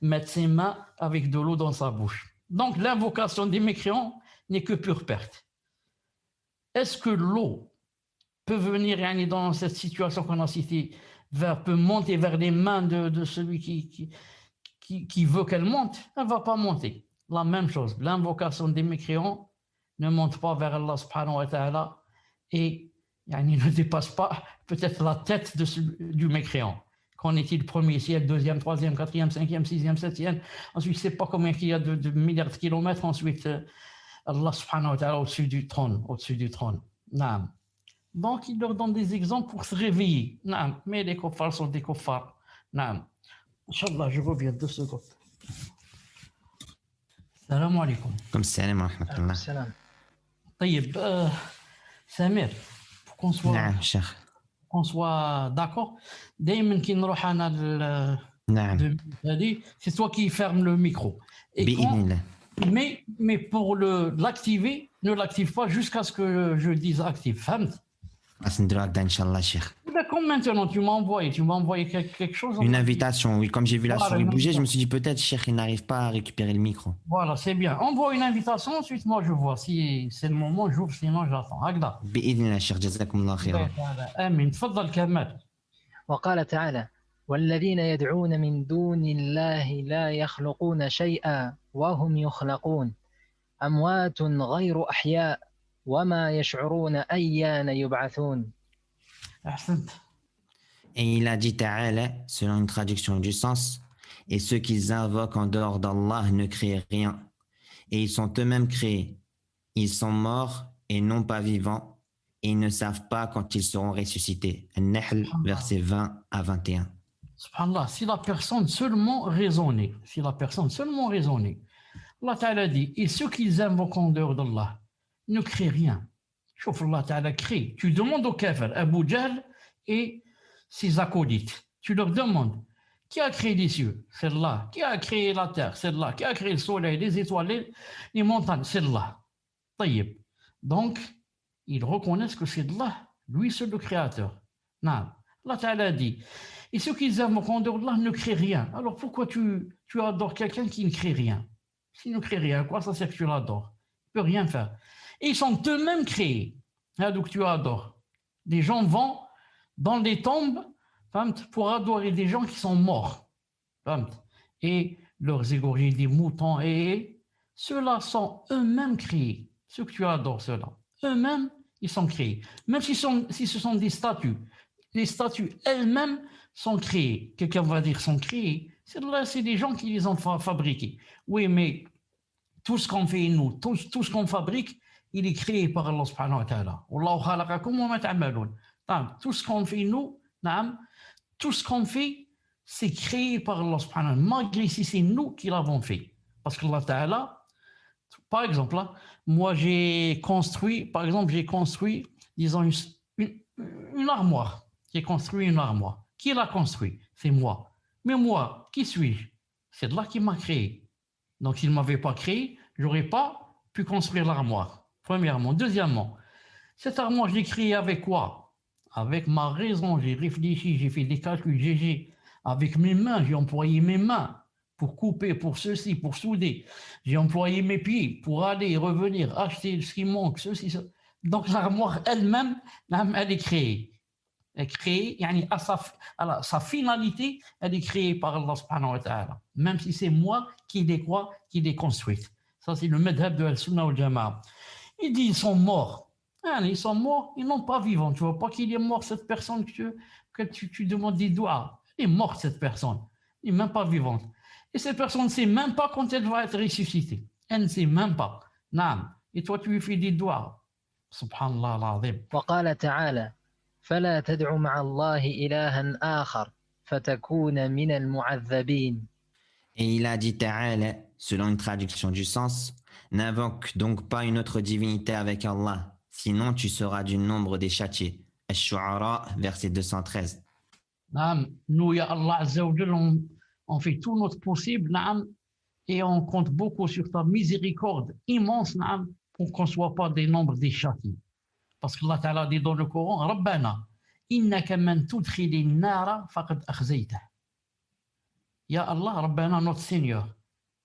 mette ses mains avec de l'eau dans sa bouche. Donc l'invocation des mécréants n'est que pure perte. Est-ce que l'eau peut venir dans cette situation qu'on a citée, peut monter vers les mains de celui qui veut qu'elle monte? Elle ne va pas monter. La même chose, l'invocation des mécréants ne monte pas vers Allah subhanahu wa ta'ala et ne dépasse pas peut-être la tête du mécréant. Qu'en est-il premier siècle, deuxième, troisième, quatrième, cinquième, sixième, septième? Ensuite, je ne sais pas combien il y a de milliards de kilomètres. Ensuite, Allah subhanahu wa ta'ala au-dessus du trône. Naam. Donc, il leur donne des exemples pour se réveiller. Naam. Mais les kuffars sont des kuffars. Naam. Inch'Allah, je reviens 2 secondes. Salam alaikum. Comme salam wa rahmatullah. السلام. طيب سمير نعم شيخ. qu'on soit d'accord, دائما كي نروح انا نعم. c'est toi qui ferme le micro. بإذن الله. Mais pour l'activer, ne l'active pas jusqu'à ce que je dise active. فهمت؟ نديرو هكذا ان شاء الله شيخ. Comme maintenant, tu m'as envoyé quelque chose. Une invitation, oui. Comme j'ai vu la Voilà, souris bouger, je me suis dit peut-être Cheikh il n'arrive pas à récupérer le micro. Voilà, c'est bien. Envoie une invitation, ensuite moi je vois. Si c'est le moment, j'ouvre, sinon j'attends. هكذا. بإذن الله شيخ جزاكم الله خيرا. آمين. تفضل كمال. وقال تعالى: والذين يدعون من دون الله لا يخلقون شيئا وهم يخلقون أموات غير أحياء وما يشعرون أيان يبعثون. أحسنت. Et il a dit Ta'ala, selon une traduction du sens, et ceux qu'ils invoquent en dehors d'Allah ne créent rien. Et ils sont eux-mêmes créés. Ils sont morts et non pas vivants, et ils ne savent pas quand ils seront ressuscités. An-Nahl, versets 20 à 21. Subhanallah, si la personne seulement raisonnait, Allah Ta'ala dit, et ceux qu'ils invoquent en dehors d'Allah ne créent rien. Chouf, Allah Ta'ala crée. Tu demandes au kafir, Abu Jahl et ses acolytes, tu leur demandes, qui a créé les cieux? C'est Allah. Qui a créé la terre? C'est Allah. Qui a créé le soleil, les étoiles, les montagnes? C'est Allah. Taïb. Donc, ils reconnaissent que c'est Allah, lui seul le créateur. Non. Allah Ta'ala dit, et ceux qui invoquent en dehors d'Allah ne créent rien. Alors pourquoi tu adores quelqu'un qui ne crée rien? S'il ne crée rien, quoi ça sert que tu l'adores? Il ne peut rien faire. Et ils sont eux-mêmes créés. Donc tu adores. Des gens vont dans les tombes pour adorer des gens qui sont morts. Et leur égorger des moutons. Et ceux-là sont eux-mêmes créés. Ceux que tu adores, ceux-là. Eux-mêmes, ils sont créés. Même si ce sont des statues. Les statues elles-mêmes sont créées. Quelqu'un va dire sont créées. C'est des gens qui les ont fabriquées. Oui, mais tout ce qu'on fait nous, tout ce qu'on fabrique, il est créé par Allah subhanahu wa ta'ala. Wallahu khalaqakum wa ma ta'malun. Tout ce qu'on fait nous, tout ce qu'on fait, c'est créé par Allah subhanahu wa ta'ala, malgré si c'est nous qui l'avons fait. Parce que Allah ta'ala, par exemple, là, moi j'ai construit, disons, une armoire. J'ai construit une armoire. Qui l'a construit? C'est moi. Mais moi, qui suis-je? C'est Allah qui m'a créé. Donc s'il ne m'avait pas créé, je n'aurais pas pu construire l'armoire. Premièrement. Deuxièmement, cette armoire, je l'ai créée avec quoi? Avec ma raison, j'ai réfléchi, j'ai fait des calculs, avec mes mains, j'ai employé mes mains pour couper, pour ceci, pour souder. J'ai employé mes pieds pour aller et revenir, acheter ce qui manque, ceci, ça. Donc l'armoire elle-même, elle est créée. Elle est créée, à sa finalité, elle est créée par Allah subhanahu wa ta'ala. Même si c'est moi qui l'ai construite. Ça, c'est le madhab de Al-Sunnah wal-Jama'a. Il dit, ils sont morts. Ils sont morts, ils n'ont pas vivant. Tu ne vois pas qu'il est mort, cette personne que tu demandes des doigts. Elle est morte, cette personne. Elle n'est même pas vivante. Et cette personne ne sait même pas quand elle va être ressuscitée. Elle ne sait même pas. Naam. Et toi, tu lui fais des doigts. Subhanallah al-azim. وقال تعالى فلا تدع مع الله إلها آخر فتكون من المعذبين. Et il a dit Ta'ala, selon une traduction du sens, n'invoque donc pas une autre divinité avec Allah, sinon tu seras du nombre des châtiés. Ash-Shu'ara, verset 213. Naam. Nous, ya Allah Azza wa Jal, on fait tout notre possible, naam, et on compte beaucoup sur ta miséricorde immense, naam, pour qu'on ne soit pas des nombres des châtiés. Parce que Allah Ta'ala dit dans le Coran, Rabbana, innaka man tudkhili nara faqad akhzaytah. Ya Allah, Rabbana, notre Seigneur,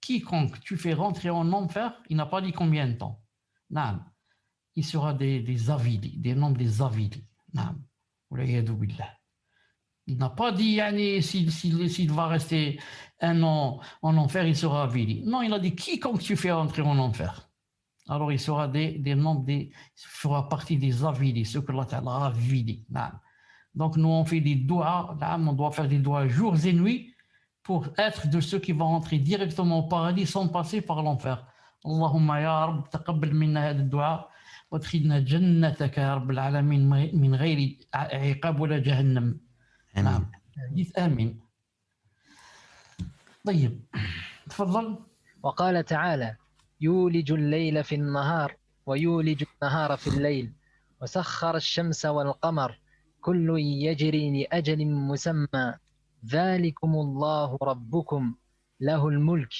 quiconque tu fais rentrer en enfer, il n'a pas dit combien de temps. Naam. Il sera des avilis, des nombres des avilis. Naam. Waliyadu billah. Il n'a pas dit s'il va rester un an en enfer, il sera avili. Non, il a dit quiconque tu fais rentrer en enfer. Alors il sera des nombres, il fera partie des avilis, ceux que Allah a avilis. Donc nous on fait des doigts, on doit faire des doigts jours et nuits pour être de ceux qui vont rentrer directement au paradis sans passer par l'enfer. Allahumma ya Rabb, taqabbal minna hada ad-du'a وادخلنا جنتك يا رب العالمين من غير عقاب ولا جهنم. Amen. نعم. حديث آمين. طيب تفضل. وقال تعالى يولج الليل في النهار ويولج النهار في الليل وسخر الشمس والقمر كل يجري لأجل مسمى ذلكم الله ربكم له الملك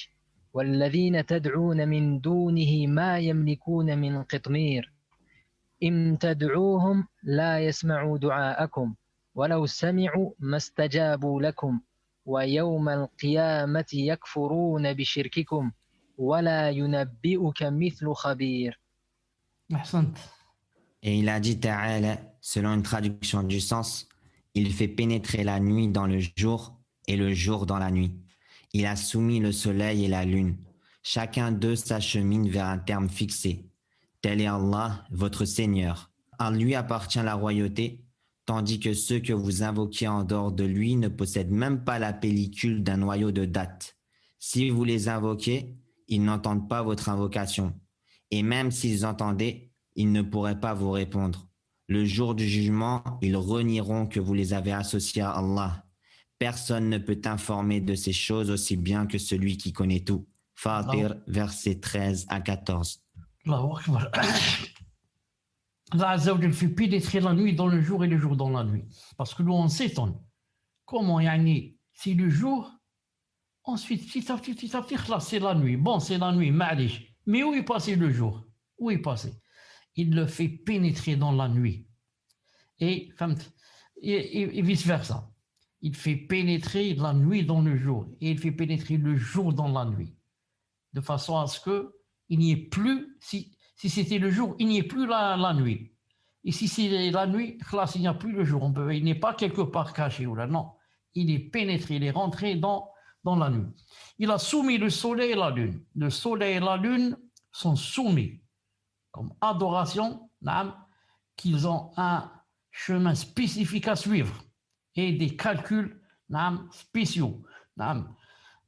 والذين تدعون من دونه ما يملكون من قطمير إن تدعوهم لا يسمعوا دعاءكم ولو سمعوا ما استجابوا لكم ويوم القيامة يكفرون بشرككم ولا ينبئك مثل خبير. أحسنت. Et il a dit Ta'ala, selon une traduction du sens, il fait pénétrer la nuit dans le jour et le jour dans la nuit. Il a soumis le soleil et la lune. Chacun d'eux s'achemine vers un terme fixé. Tel est Allah, votre Seigneur. À lui appartient la royauté, tandis que ceux que vous invoquez en dehors de lui ne possèdent même pas la pellicule d'un noyau de date. Si vous les invoquez, ils n'entendent pas votre invocation. Et même s'ils entendaient, ils ne pourraient pas vous répondre. Le jour du jugement, ils renieront que vous les avez associés à Allah. Personne ne peut t'informer de ces choses aussi bien que celui qui connaît tout. Fatir, versets 13 à 14. Allahu Akbar. Allah Azza wa Jal fait pénétrer la nuit dans le jour et le jour dans la nuit. Parce que nous, on s'étonne. Comment, c'est le jour, ensuite, petit à petit, c'est la nuit. Bon, c'est la nuit, ma'alish. Mais où est passé le jour? Où est passé? Il le fait pénétrer dans la nuit. Et vice-versa. Il fait pénétrer la nuit dans le jour. Et il fait pénétrer le jour dans la nuit. De façon à ce qu'il n'y ait plus, si c'était le jour, il n'y ait plus la nuit. Et si c'est la nuit, il n'y a plus le jour. Il n'est pas quelque part caché. Non, il est pénétré, il est rentré dans la nuit. Il a soumis le soleil et la lune. Le soleil et la lune sont soumis comme adoration, qu'ils ont un chemin spécifique à suivre et des calculs spéciaux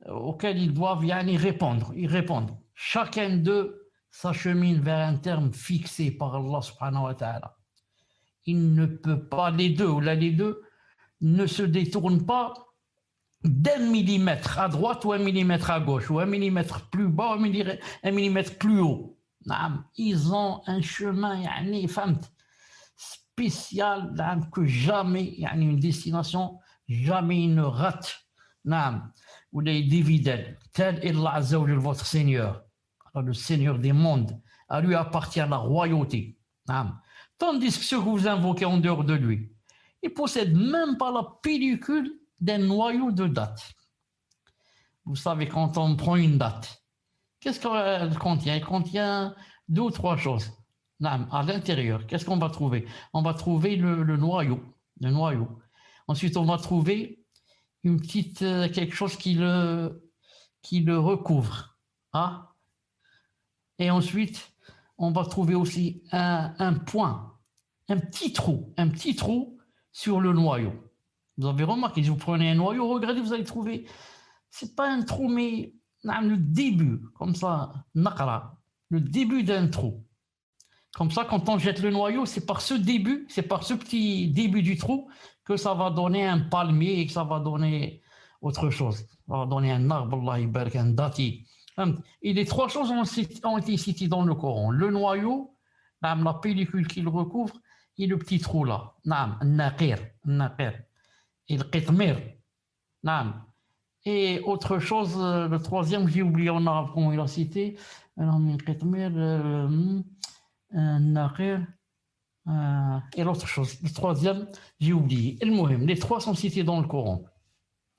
auxquels ils doivent répondre. Ils répondent. Chacun d'eux s'achemine vers un terme fixé par Allah subhanahu wa ta'ala. Il ne peut pas, les deux ne se détournent pas d'un millimètre à droite ou un millimètre à gauche, ou un millimètre plus bas, un millimètre plus haut. Ils ont un chemin spécial que jamais, une destination, jamais ils ne ratent. Ou les dividendes. Tel est Allah Azza wa Jal, votre Seigneur, le Seigneur des mondes. À lui appartient la royauté. Tandis que ceux que vous invoquez en dehors de lui, ils ne possèdent même pas la pellicule d'un noyau de date. Vous savez, quand on prend une date, qu'est-ce qu'elle contient? Elle contient 2 ou 3 choses. À l'intérieur, qu'est-ce qu'on va trouver? On va trouver le noyau. Ensuite, on va trouver une petite quelque chose qui le recouvre. Et ensuite, on va trouver aussi un point, un petit trou sur le noyau. Vous avez remarqué, si vous prenez un noyau, regardez, vous allez trouver c'est pas un trou, mais le début, comme ça, naqra, le début d'un trou. Comme ça, quand on jette le noyau, c'est par ce début, c'est par ce petit début du trou que ça va donner un palmier et que ça va donner autre chose. Ça va donner un arbre, Allah ibarak, un dati. Et les trois choses ont été citées dans le Coran. Le noyau, la pellicule qui le recouvre, et le petit trou là. Naqir. Et le qitmir. Et autre chose, le troisième, j'ai oublié en arabe comment il a cité. Naqir. Et l'autre chose, le troisième, j'ai oublié. Les trois sont cités dans le Coran.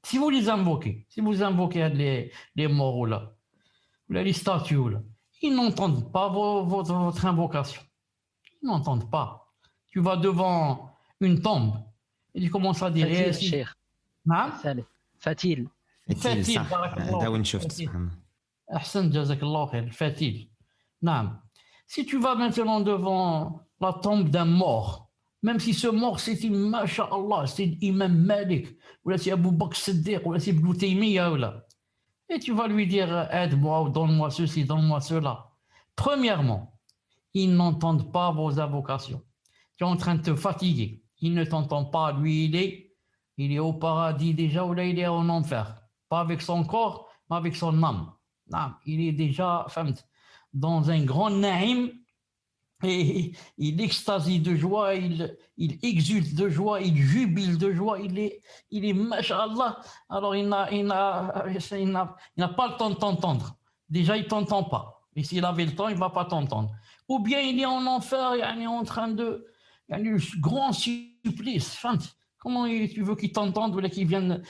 Si vous les invoquez, les morts là, les statues là, ils n'entendent pas votre invocation. Ils n'entendent pas. Tu vas devant une tombe et tu commences à dire فتيل الشيخ. نعم فتيل. فتيل بارك الله داون فيك. شفت فتيل. سبحان الله. أحسن جزاك الله خير. Fatil. نعم. Si tu vas maintenant devant la tombe d'un mort, même si ce mort c'était Masha'Allah, c'est Imam Malik, ou là c'est Abu Bakr Siddiq, ou là c'est Ibn Taymiyyah, ou là, et tu vas lui dire aide-moi ou donne-moi ceci, donne-moi cela. Premièrement, ils n'entendent pas vos invocations. Tu es en train de te fatiguer. Il ne t'entend pas. Lui, il est au paradis déjà ou là il est en enfer. Pas avec son corps, mais avec son âme. Non, il est déjà dans un grand naïm et il extasie de joie, il exulte de joie, il jubile de joie, il est mashallah. Alors il n'a pas le temps de t'entendre. Déjà, il ne t'entend pas. Et s'il avait le temps, il ne va pas t'entendre. Ou bien il est en enfer, il est en train de... Il y a un grand supplice. Comment tu veux qu'il t'entende ou qu'il vienne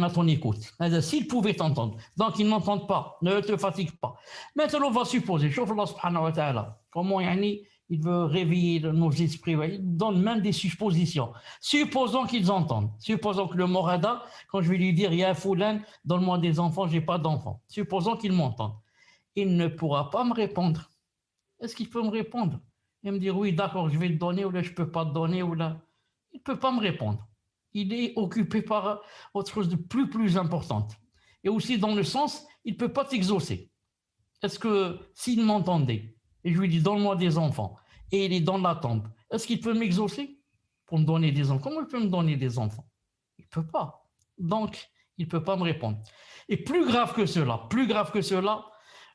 à ton écoute? S'il pouvait t'entendre. Donc, ils n'entendent pas. Ne te fatigue pas. Maintenant, on va supposer, chauffe Allah subhanahu wa ta'ala, comment il veut réveiller nos esprits. Il donne même des suppositions. Supposons qu'ils entendent. Supposons que le morada, quand je vais lui dire, Ya Foulan, donne-moi des enfants, je n'ai pas d'enfants. Supposons qu'il m'entende. Il ne pourra pas me répondre. Est-ce qu'il peut me répondre? Il me dire, oui, d'accord, je vais te donner, ou là, je ne peux pas te donner, ou là. Il ne peut pas me répondre. Il est occupé par autre chose de plus importante. Et aussi dans le sens, il ne peut pas t'exaucer. Est-ce que s'il m'entendait, et je lui dis, donne-moi des enfants, et il est dans la tombe, est-ce qu'il peut m'exaucer pour me donner des enfants? Comment il peut me donner des enfants? Il ne peut pas. Donc, il ne peut pas me répondre. Et plus grave que cela,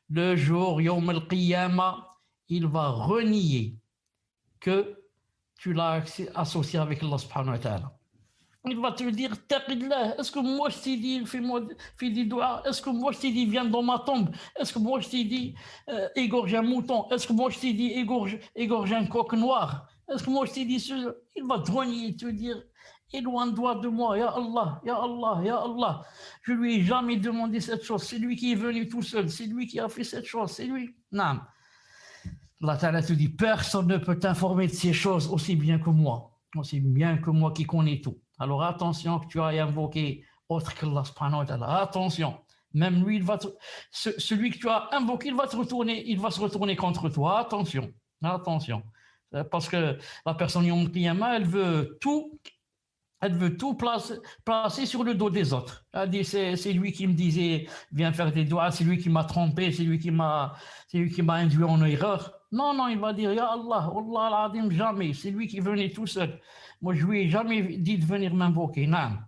le jour, Yawm al-Qiyamah, il va renier que tu l'as associé avec Allah subhanahu wa ta'ala. Il va te dire, taqillah, est-ce que moi je t'ai dit, fais des doigts, est-ce que moi je t'ai dit, viens dans ma tombe, est-ce que moi je t'ai dit, égorge un mouton, est-ce que moi je t'ai dit, égorge un coq noir, est-ce que moi je t'ai dit, il va te renier et te dire, éloigne-toi de moi, ya Allah, ya Allah, ya Allah. Je lui ai jamais demandé cette chose, c'est lui qui est venu tout seul, c'est lui qui a fait cette chose, c'est lui. Non. Allah Ta'ala te dit, personne ne peut t'informer de ces choses aussi bien que moi qui connais tout. Alors attention que tu ailles invoquer autre qu'Allah subhanahu wa ta'ala. Attention, même lui, celui que tu as invoqué, il va se retourner contre toi. Attention. Parce que la personne Yom Qiyamah, elle veut tout placer sur le dos des autres. Elle dit, c'est lui qui me disait, viens faire des doigts, c'est lui qui m'a trompé, c'est lui qui m'a induit en erreur. Non, il va dire, Ya Allah, Allah al-Adim, jamais. C'est lui qui venait tout seul. Moi, je lui ai jamais dit de venir m'invoquer. Non.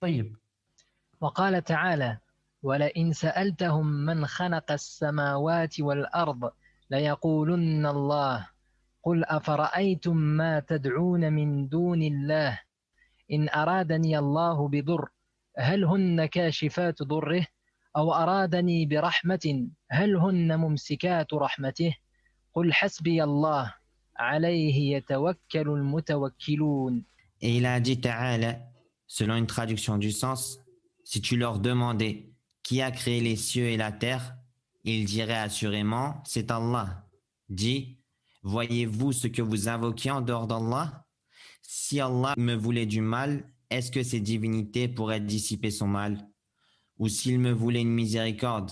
طيب. وقال تعالى ولئن سألتهم من خلق السماوات والأرض ليقولن الله قل أفرأيتم ما تدعون من دون الله إن أرادني الله بضر هل هن كاشفات ضره أو أرادني برحمة هل هن ممسكات رحمته قل حسبي الله عليه يتوكل المتوكلون. Et il a dit Ta'ala, selon une traduction du sens, si tu leur demandais qui a créé les cieux et la terre, ils diraient assurément, c'est Allah. Dis, voyez-vous ce que vous invoquez en dehors d'Allah? Si Allah me voulait du mal, est-ce que ces divinités pourraient dissiper son mal? Ou s'il me voulait une miséricorde,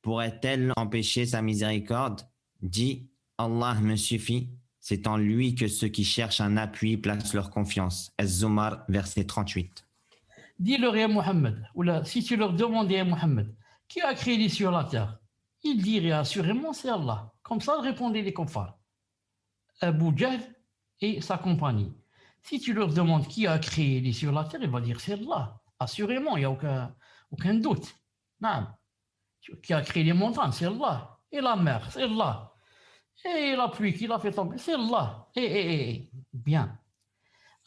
pourrait-elle empêcher sa miséricorde? Dis, Allah me suffit, c'est en lui que ceux qui cherchent un appui placent leur confiance. Az-Zumar, verset 38. dis-leur, ya Mohammed, ou là, si tu leur demandais, ya Mohammed, qui a créé les cieux et la terre, ils diraient assurément c'est Allah. Comme ça, répondaient les kuffars. Abu Jahl et sa compagnie. Si tu leur demandes qui a créé les cieux et la terre, ils vont dire c'est Allah. Assurément, il n'y a aucun doute. Non. Qui a créé les montagnes, c'est Allah. Et la mer, c'est Allah. Et la pluie qui l'a fait tomber, c'est Allah. Bien.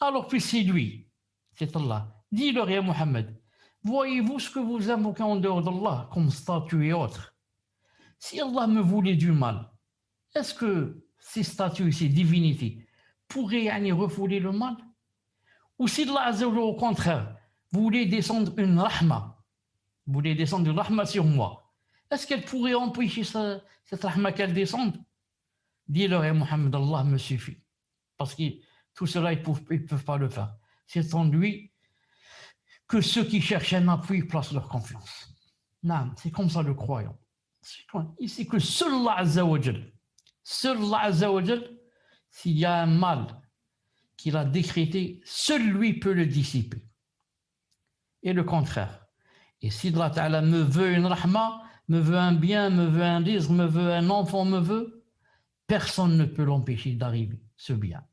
Alors puis c'est lui, c'est Allah. Dis-leur, ya Mohammed, voyez-vous ce que vous invoquez en dehors d'Allah, comme statues et autres? Si Allah me voulait du mal, est-ce que ces statues, ces divinités, pourraient refouler le mal? Ou si Allah Azza wa Jalla, au contraire, voulait descendre une rahma, voulait descendre une rahma sur moi, est-ce qu'elle pourrait empêcher cette rahma qu'elle descende? Dis-leur, ya Mohammed, Allah me suffit. Parce que tout cela, ils ne peuvent pas le faire. C'est en lui que ceux qui cherchent un appui placent leur confiance. Non, c'est comme ça le croyant. C'est que seul Allah Azza wa Jalla, s'il y a un mal qu'il a décrété, seul lui peut le dissiper. Et le contraire. Et si Allah Ta'ala me veut une rahma, me veut un bien, me veut un rizq, me veut un enfant, me veut, personne ne peut l'empêcher d'arriver, ce bien.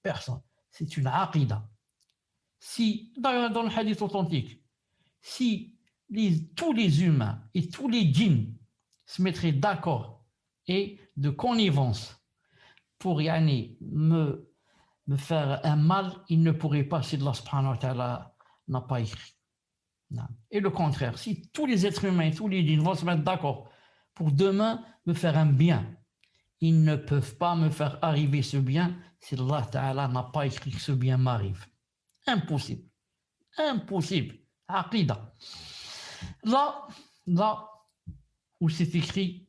Personne. C'est une aqida. Si, dans le hadith authentique, si tous les humains et tous les djinns se mettraient d'accord et de connivence pour me faire un mal, ils ne pourraient pas si Allah subhanahu wa ta'ala n'a pas écrit. Non. Et le contraire, si tous les êtres humains et tous les djinns vont se mettre d'accord pour demain me faire un bien, ils ne peuvent pas me faire arriver ce bien si Allah Ta'ala n'a pas écrit que ce bien m'arrive. Impossible. Impossible. Aqida. Là où c'est écrit,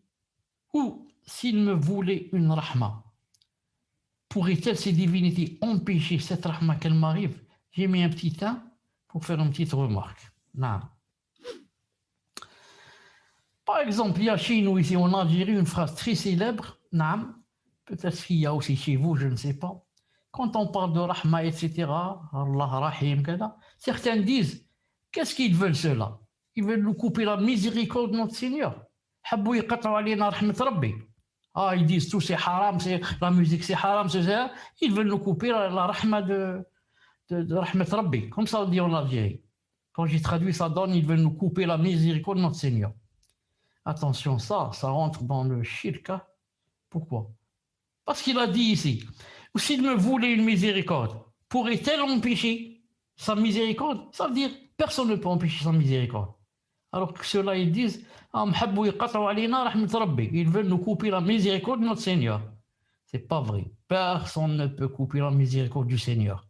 ou s'il me voulait une rahma, pourrait-elle ces divinités empêcher cette rahma qu'elle m'arrive? J'ai mis un petit temps pour faire une petite remarque. Non. Par exemple, il y a chez nous ici en Algérie une phrase très célèbre. Non. Peut-être qu'il y a aussi chez vous, je ne sais pas. Quand on parle de rahma, etc., Allah rahim, certains disent, qu'est-ce qu'ils veulent cela? Ils veulent nous couper la miséricorde de notre Seigneur. Ils disent tout c'est haram, la musique c'est haram, c'est ça. Ils veulent nous couper la rahma de rahmat Rabbi. Comme ça on dit en Algérie. Quand j'ai traduit, ça donne, ils veulent nous couper la miséricorde de notre Seigneur. Attention, ça rentre dans le shirka. Pourquoi? Parce qu'il a dit ici, s'il me voulait une miséricorde, pourrait-elle empêcher sa miséricorde? Ça veut dire, personne ne peut empêcher sa miséricorde. Alors que ceux-là, ils disent, ils veulent nous couper la miséricorde de notre Seigneur. C'est pas vrai. Personne ne peut couper la miséricorde du Seigneur.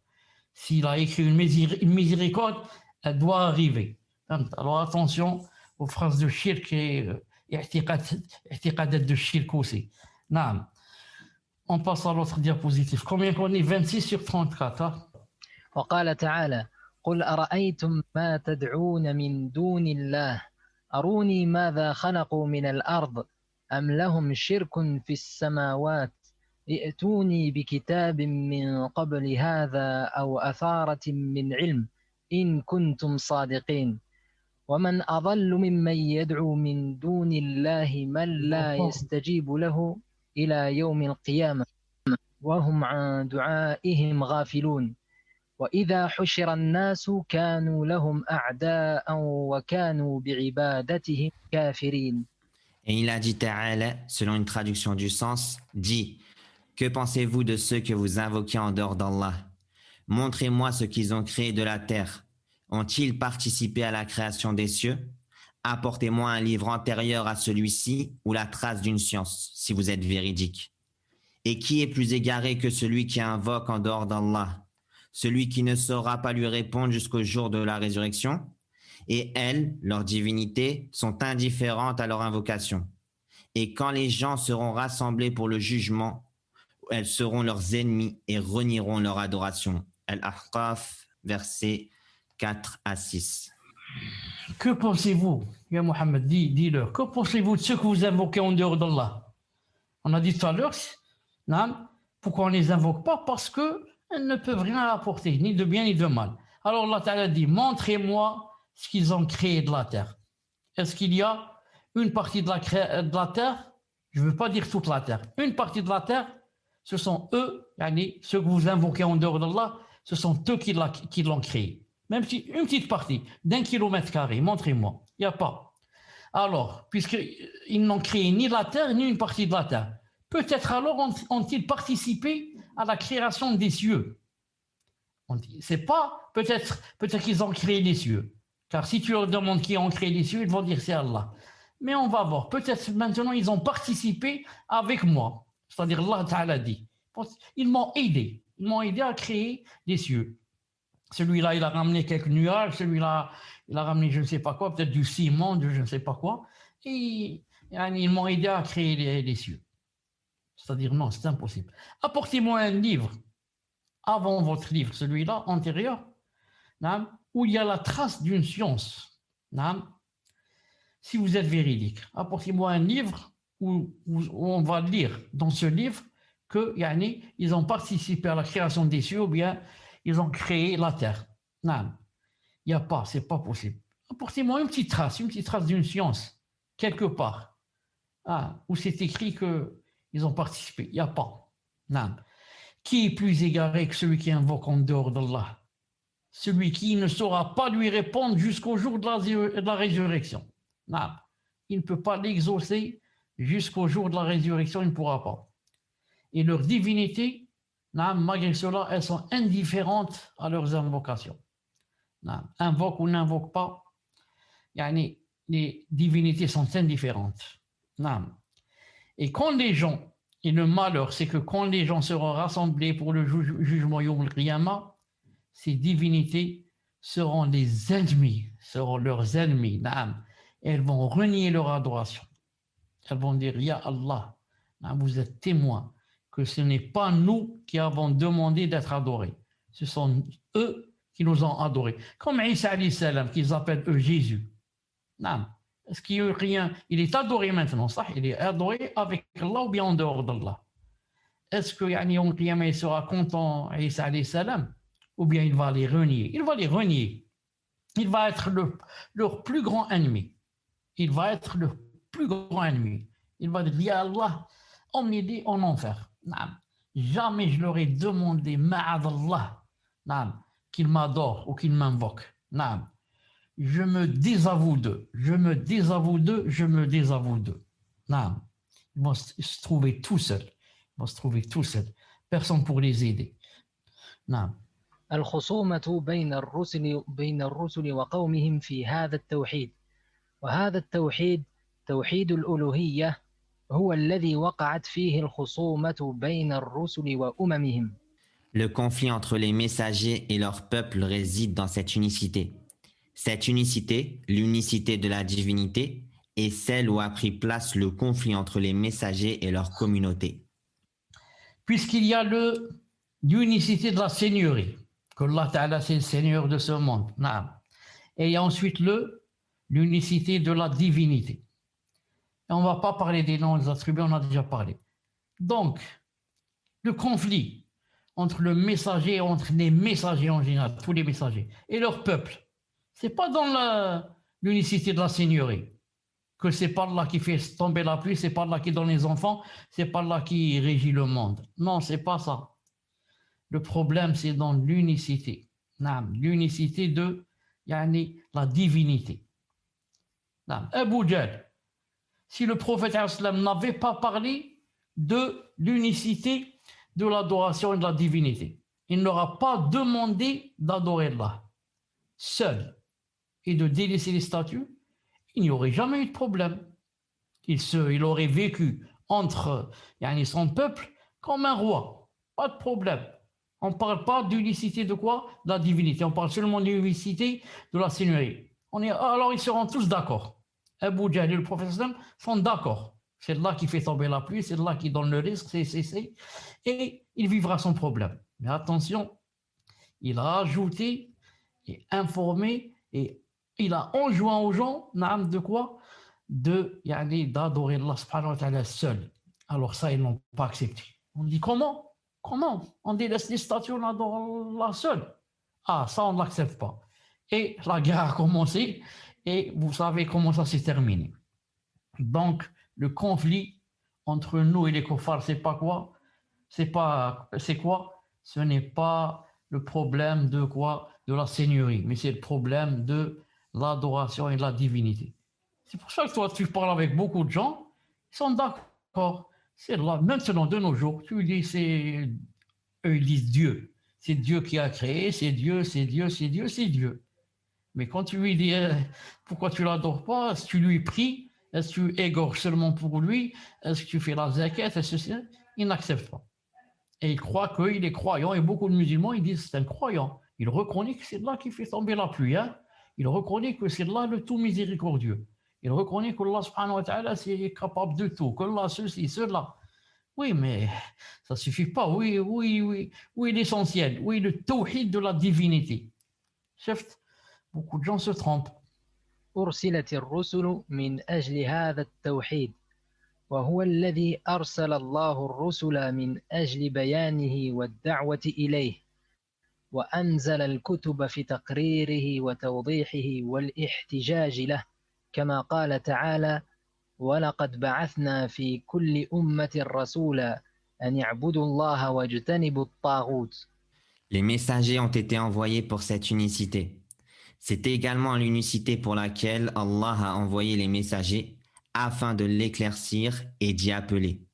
S'il a écrit une miséricorde, elle doit arriver. Alors attention aux phrases de shirk et i'tiqadat de shirk aussi. Non. On passe à l'autre diapositive. Combien qu'on est? 26 sur 34. Hein? وقال تعالى قل أرأيتم ما تدعون من دون الله أروني ماذا خلقوا من الأرض أم لهم شرك في السماوات ائتوني بكتاب من قبل هذا أو أثارة من علم إن كنتم صادقين ومن أضل ممن يدعو من دون الله من لا يستجيب له إلى يوم القيامة وهم عن دعائهم غافلون وإذا حشر الناس كانوا لهم أعداء وكانوا بعبادتهم كافرين. Et il a dit Ta'ala, selon une traduction du sens, dit, que pensez-vous de ceux que vous invoquez en dehors d'Allah? Montrez-moi ce qu'ils ont créé de la terre. Ont-ils participé à la création des cieux? Apportez-moi un livre antérieur à celui-ci ou la trace d'une science, si vous êtes véridique. Et qui est plus égaré que celui qui invoque en dehors d'Allah? Celui qui ne saura pas lui répondre jusqu'au jour de la résurrection? Et elles, leurs divinités, sont indifférentes à leur invocation. Et quand les gens seront rassemblés pour le jugement, elles seront leurs ennemis et renieront leur adoration. Al-Ahqaf, versets 4 à 6. Que pensez-vous, ya Mohammed, dis-leur, que pensez-vous de ceux que vous invoquez en dehors d'Allah? On a dit tout à l'heure, pourquoi on ne les invoque pas? Parce qu'elles ne peuvent rien apporter, ni de bien ni de mal. Alors Allah Ta'ala dit, montrez-moi ce qu'ils ont créé de la terre. Est-ce qu'il y a une partie de la terre? Je ne veux pas dire toute la terre. Une partie de la terre, ce sont eux, ceux que vous invoquez en dehors d'Allah, ce sont eux qui l'ont créé. Même si une petite partie, d'1 kilomètre carré, montrez-moi. Il n'y a pas. Alors, puisqu'ils n'ont créé ni la terre, ni une partie de la terre, peut-être alors ont-ils participé à la création des cieux. C'est pas, peut-être qu'ils ont créé les cieux. Car si tu leur demandes qui ont créé les cieux, ils vont dire c'est Allah. Mais on va voir. Peut-être maintenant ils ont participé avec moi. C'est-à-dire Allah Ta'ala dit. Ils m'ont aidé. Ils m'ont aidé à créer les cieux. Celui-là, il a ramené quelques nuages. Celui-là, il a ramené je ne sais pas quoi, peut-être du ciment, de je ne sais pas quoi. Et ils m'ont aidé à créer les cieux. C'est-à-dire non, c'est impossible. Apportez-moi un livre avant votre livre, celui-là, antérieur, où il y a la trace d'une science. Si vous êtes véridique, apportez-moi un livre où on va lire dans ce livre que ils ont participé à la création des cieux ou bien ils ont créé la terre. Non, il n'y a pas, c'est pas possible. Apportez-moi une petite trace d'une science, quelque part, où c'est écrit qu'ils ont participé. Il n'y a pas. Non. Qui est plus égaré que celui qui invoque en dehors d'Allah? Celui qui ne saura pas lui répondre jusqu'au jour de la résurrection. Non, il ne peut pas l'exaucer jusqu'au jour de la résurrection, il ne pourra pas. Et leur divinité, malgré cela, elles sont indifférentes à leurs invocations. Invoque ou n'invoque pas, les divinités sont indifférentes. Et quand les gens, et le malheur, c'est que quand les gens seront rassemblés pour le jugement Yawm al-Qiyamah, ces divinités seront les ennemis, seront leurs ennemis. Elles vont renier leur adoration. Elles vont dire, Ya Allah, vous êtes témoins que ce n'est pas nous qui avons demandé d'être adorés. Ce sont eux qui nous ont adorés. Comme Isa alayhi salam, qu'ils appellent eux Jésus. Est-ce qu'il y a rien? Il est adoré maintenant, ça? Il est adoré avec Allah ou bien en dehors d'Allah? Est-ce que Yawm al-Qiyamah il sera content, Isa alayhi salam, ou bien il va les renier? Il va les renier. Il va être leur plus grand ennemi. Il va être le plus grand ennemi. Il va dire, Ya Allah, emmenez-les en enfer. Jamais je leur ai demandé, ma'adallah, qu'ils m'adorent ou qu'ils m'invoquent. Je me désavoue d'eux. Je me désavoue d'eux. Je me désavoue d'eux. Ils vont se trouver tout seuls. Ils vont se trouver tout seuls. Personne pour les aider. الخصومة بين الرسل وقومهم في هذا التوحيد، وهذا التوحيد توحيد الألوهية هو الذي وقعت فيه الخصومة بين الرسل وأممهم. Le conflit entre les messagers et leur peuple réside dans cette unicité. Cette unicité, l'unicité de la divinité, est celle où a pris place le conflit entre les messagers et leur communauté. Puisqu'il y a l'unicité de la seigneurie, que Allah Ta'ala c'est le Seigneur de ce monde. Et il y a ensuite l'unicité de la divinité. Et on ne va pas parler des noms des attributs, on a déjà parlé. Donc, le conflit entre le messager, entre les messagers en général, tous les messagers, et leur peuple, ce n'est pas dans l'unicité de la seigneurie, que c'est pas Allah qui fait tomber la pluie, c'est pas Allah qui donne les enfants, c'est pas Allah qui régit le monde. Non, c'est pas ça. Le problème, c'est dans l'unicité. L'unicité de la divinité. Abu Jahl, si le prophète n'avait pas parlé de l'unicité de l'adoration et de la divinité, il n'aura pas demandé d'adorer Allah seul et de délaisser les statues, il n'y aurait jamais eu de problème. Il aurait vécu entre son peuple comme un roi. Pas de problème. On ne parle pas d'unicité de quoi? De la divinité. On parle seulement d'unicité de la seigneurie. Alors ils seront tous d'accord. Abu Jahl et le prophète sont d'accord. C'est Allah qui fait tomber la pluie, c'est Allah qui donne le risque, et il vivra son problème. Mais attention, il a ajouté et informé et il a enjoint aux gens, de quoi? D'adorer Allah subhanahu wa ta'ala seul. Alors ça, ils n'ont pas accepté. On dit comment? Comment? On délaisse les statues, on adore Allah seul. Ah, ça, on ne l'accepte pas. Et la guerre a commencé, et vous savez comment ça s'est terminé. Donc, le conflit entre nous et les kuffars, c'est pas quoi? C'est quoi? Ce n'est pas le problème de quoi? De la seigneurie, mais c'est le problème de l'adoration et de la divinité. C'est pour ça que toi, tu parles avec beaucoup de gens, ils sont d'accord. C'est là, maintenant, de nos jours, tu dis, eux, ils disent Dieu. C'est Dieu qui a créé, c'est Dieu, c'est Dieu, c'est Dieu, c'est Dieu. Mais quand tu lui dis pourquoi tu l'adores pas, est-ce que tu lui pries, est-ce que tu égorges seulement pour lui, est-ce que tu fais la zakat, il n'accepte pas. Et il croit qu'il est croyant, et beaucoup de musulmans, ils disent c'est un croyant. Il reconnaît que c'est Allah qui fait tomber la pluie. Hein? Il reconnaît que c'est Allah le tout miséricordieux. Il reconnaît qu'Allah subhanahu wa ta'ala c'est capable de tout, qu'Allah ceci, cela. Oui, mais ça ne suffit pas. Oui, oui, oui. Oui, l'essentiel. Oui, le tawhid de la divinité. Chef, beaucoup de gens se trompent. أرسلت الرسل من أجل هذا التوحيد وهو الذي أرسل الله الرسل من أجل بيانه والدعوة إليه وأنزل الكتب في تقريره وتوضيحه والاحتجاج له كما قال تعالى ولقد بعثنا في كل أمة رسولا أن يعبدوا الله واجتنبوا الطاغوت. Les messagers ont été envoyés pour cette unicité. C'est également l'unicité pour laquelle Allah a envoyé les messagers afin de l'éclaircir et d'y appeler.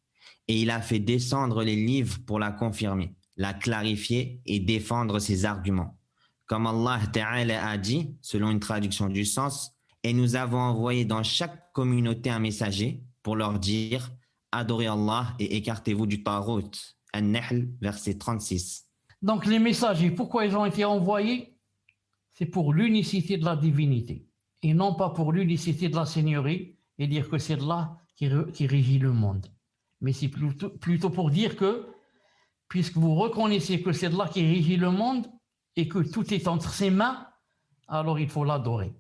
Et il a fait descendre les livres pour la confirmer, la clarifier et défendre ses arguments. Comme Allah Ta'ala a dit, selon une traduction du sens, et nous avons envoyé dans chaque communauté un messager pour leur dire « Adorez Allah et écartez-vous du Tarout ». An-Nahl, verset 36. Donc les messagers, pourquoi ils ont été envoyés? C'est pour l'unicité de la divinité et non pas pour l'unicité de la seigneurie et dire que c'est Allah qui régit le monde. Mais c'est plutôt pour dire que, puisque vous reconnaissez que c'est Allah qui régit le monde et que tout est entre ses mains, alors il faut l'adorer.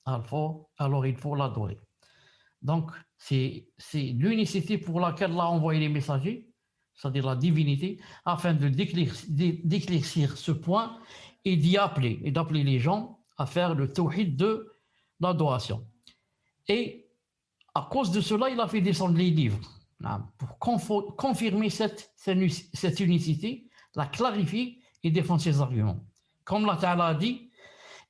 Alors il faut l'adorer. Donc, c'est l'unicité pour laquelle Allah a envoyé les messagers, c'est-à-dire la divinité, afin d'éclaircir ce point et d'appeler les gens à faire le tawhid de l'adoration. Et à cause de cela, il a fait descendre les livres pour confirmer cette unicité, la clarifier et défendre ses arguments. Comme Allah Ta'ala a dit,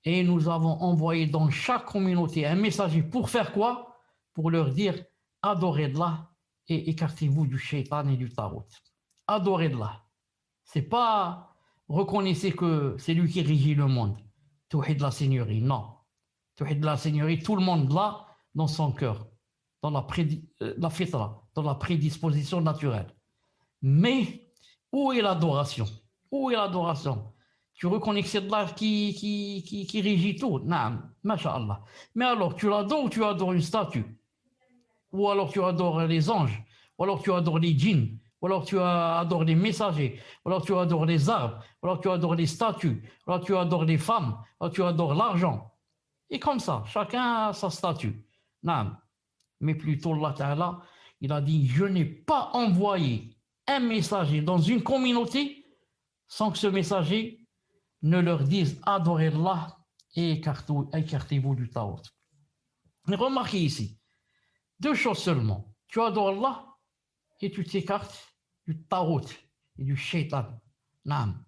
et nous avons envoyé dans chaque communauté un messager pour faire quoi? Pour leur dire, adorez Allah et écartez-vous du shaitan et du tarot. Adorez Allah. C'est pas reconnaissez que c'est lui qui régit le monde. Tawhid de la seigneurie, non. Tawhid de la seigneurie, tout le monde l'a dans son cœur, dans la fitra, dans la prédisposition naturelle. Mais où est l'adoration? Où est l'adoration? Tu reconnais que c'est Allah qui régit tout. Naam, masha'Allah. Mais alors, tu l'adores ou tu adores une statue? Ou alors tu adores les anges? Ou alors tu adores les djinns? Ou alors tu adores les messagers? Ou alors tu adores les arbres? Ou alors tu adores les statues? Ou alors tu adores les femmes? Ou alors tu adores l'argent? Et comme ça, chacun a sa statue. Naam. Mais plutôt Allah Ta'ala, il a dit, je n'ai pas envoyé un messager dans une communauté sans que ce messager ne leur dise adorez Allah et écartez-vous du Taout. Mais remarquez ici, deux choses seulement. Tu adores Allah et tu t'écartes du Taout et du Shaitan. Naam.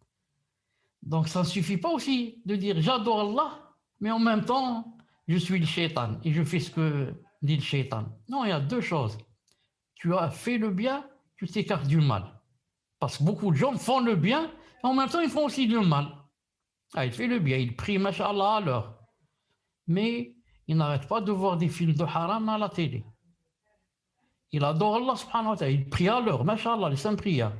Donc ça ne suffit pas aussi de dire j'adore Allah, mais en même temps, je suis le Shaitan et je fais ce que dit le Shaitan. Non, il y a deux choses. Tu as fait le bien, tu t'écartes du mal. Parce que beaucoup de gens font le bien et en même temps ils font aussi du mal. Ah, il fait le bien, il prie, mashallah, à l'heure. Mais il n'arrête pas de voir des films de haram à la télé. Il adore Allah subhanahu wa ta'ala, il prie à l'heure, mashallah, les saintes prières.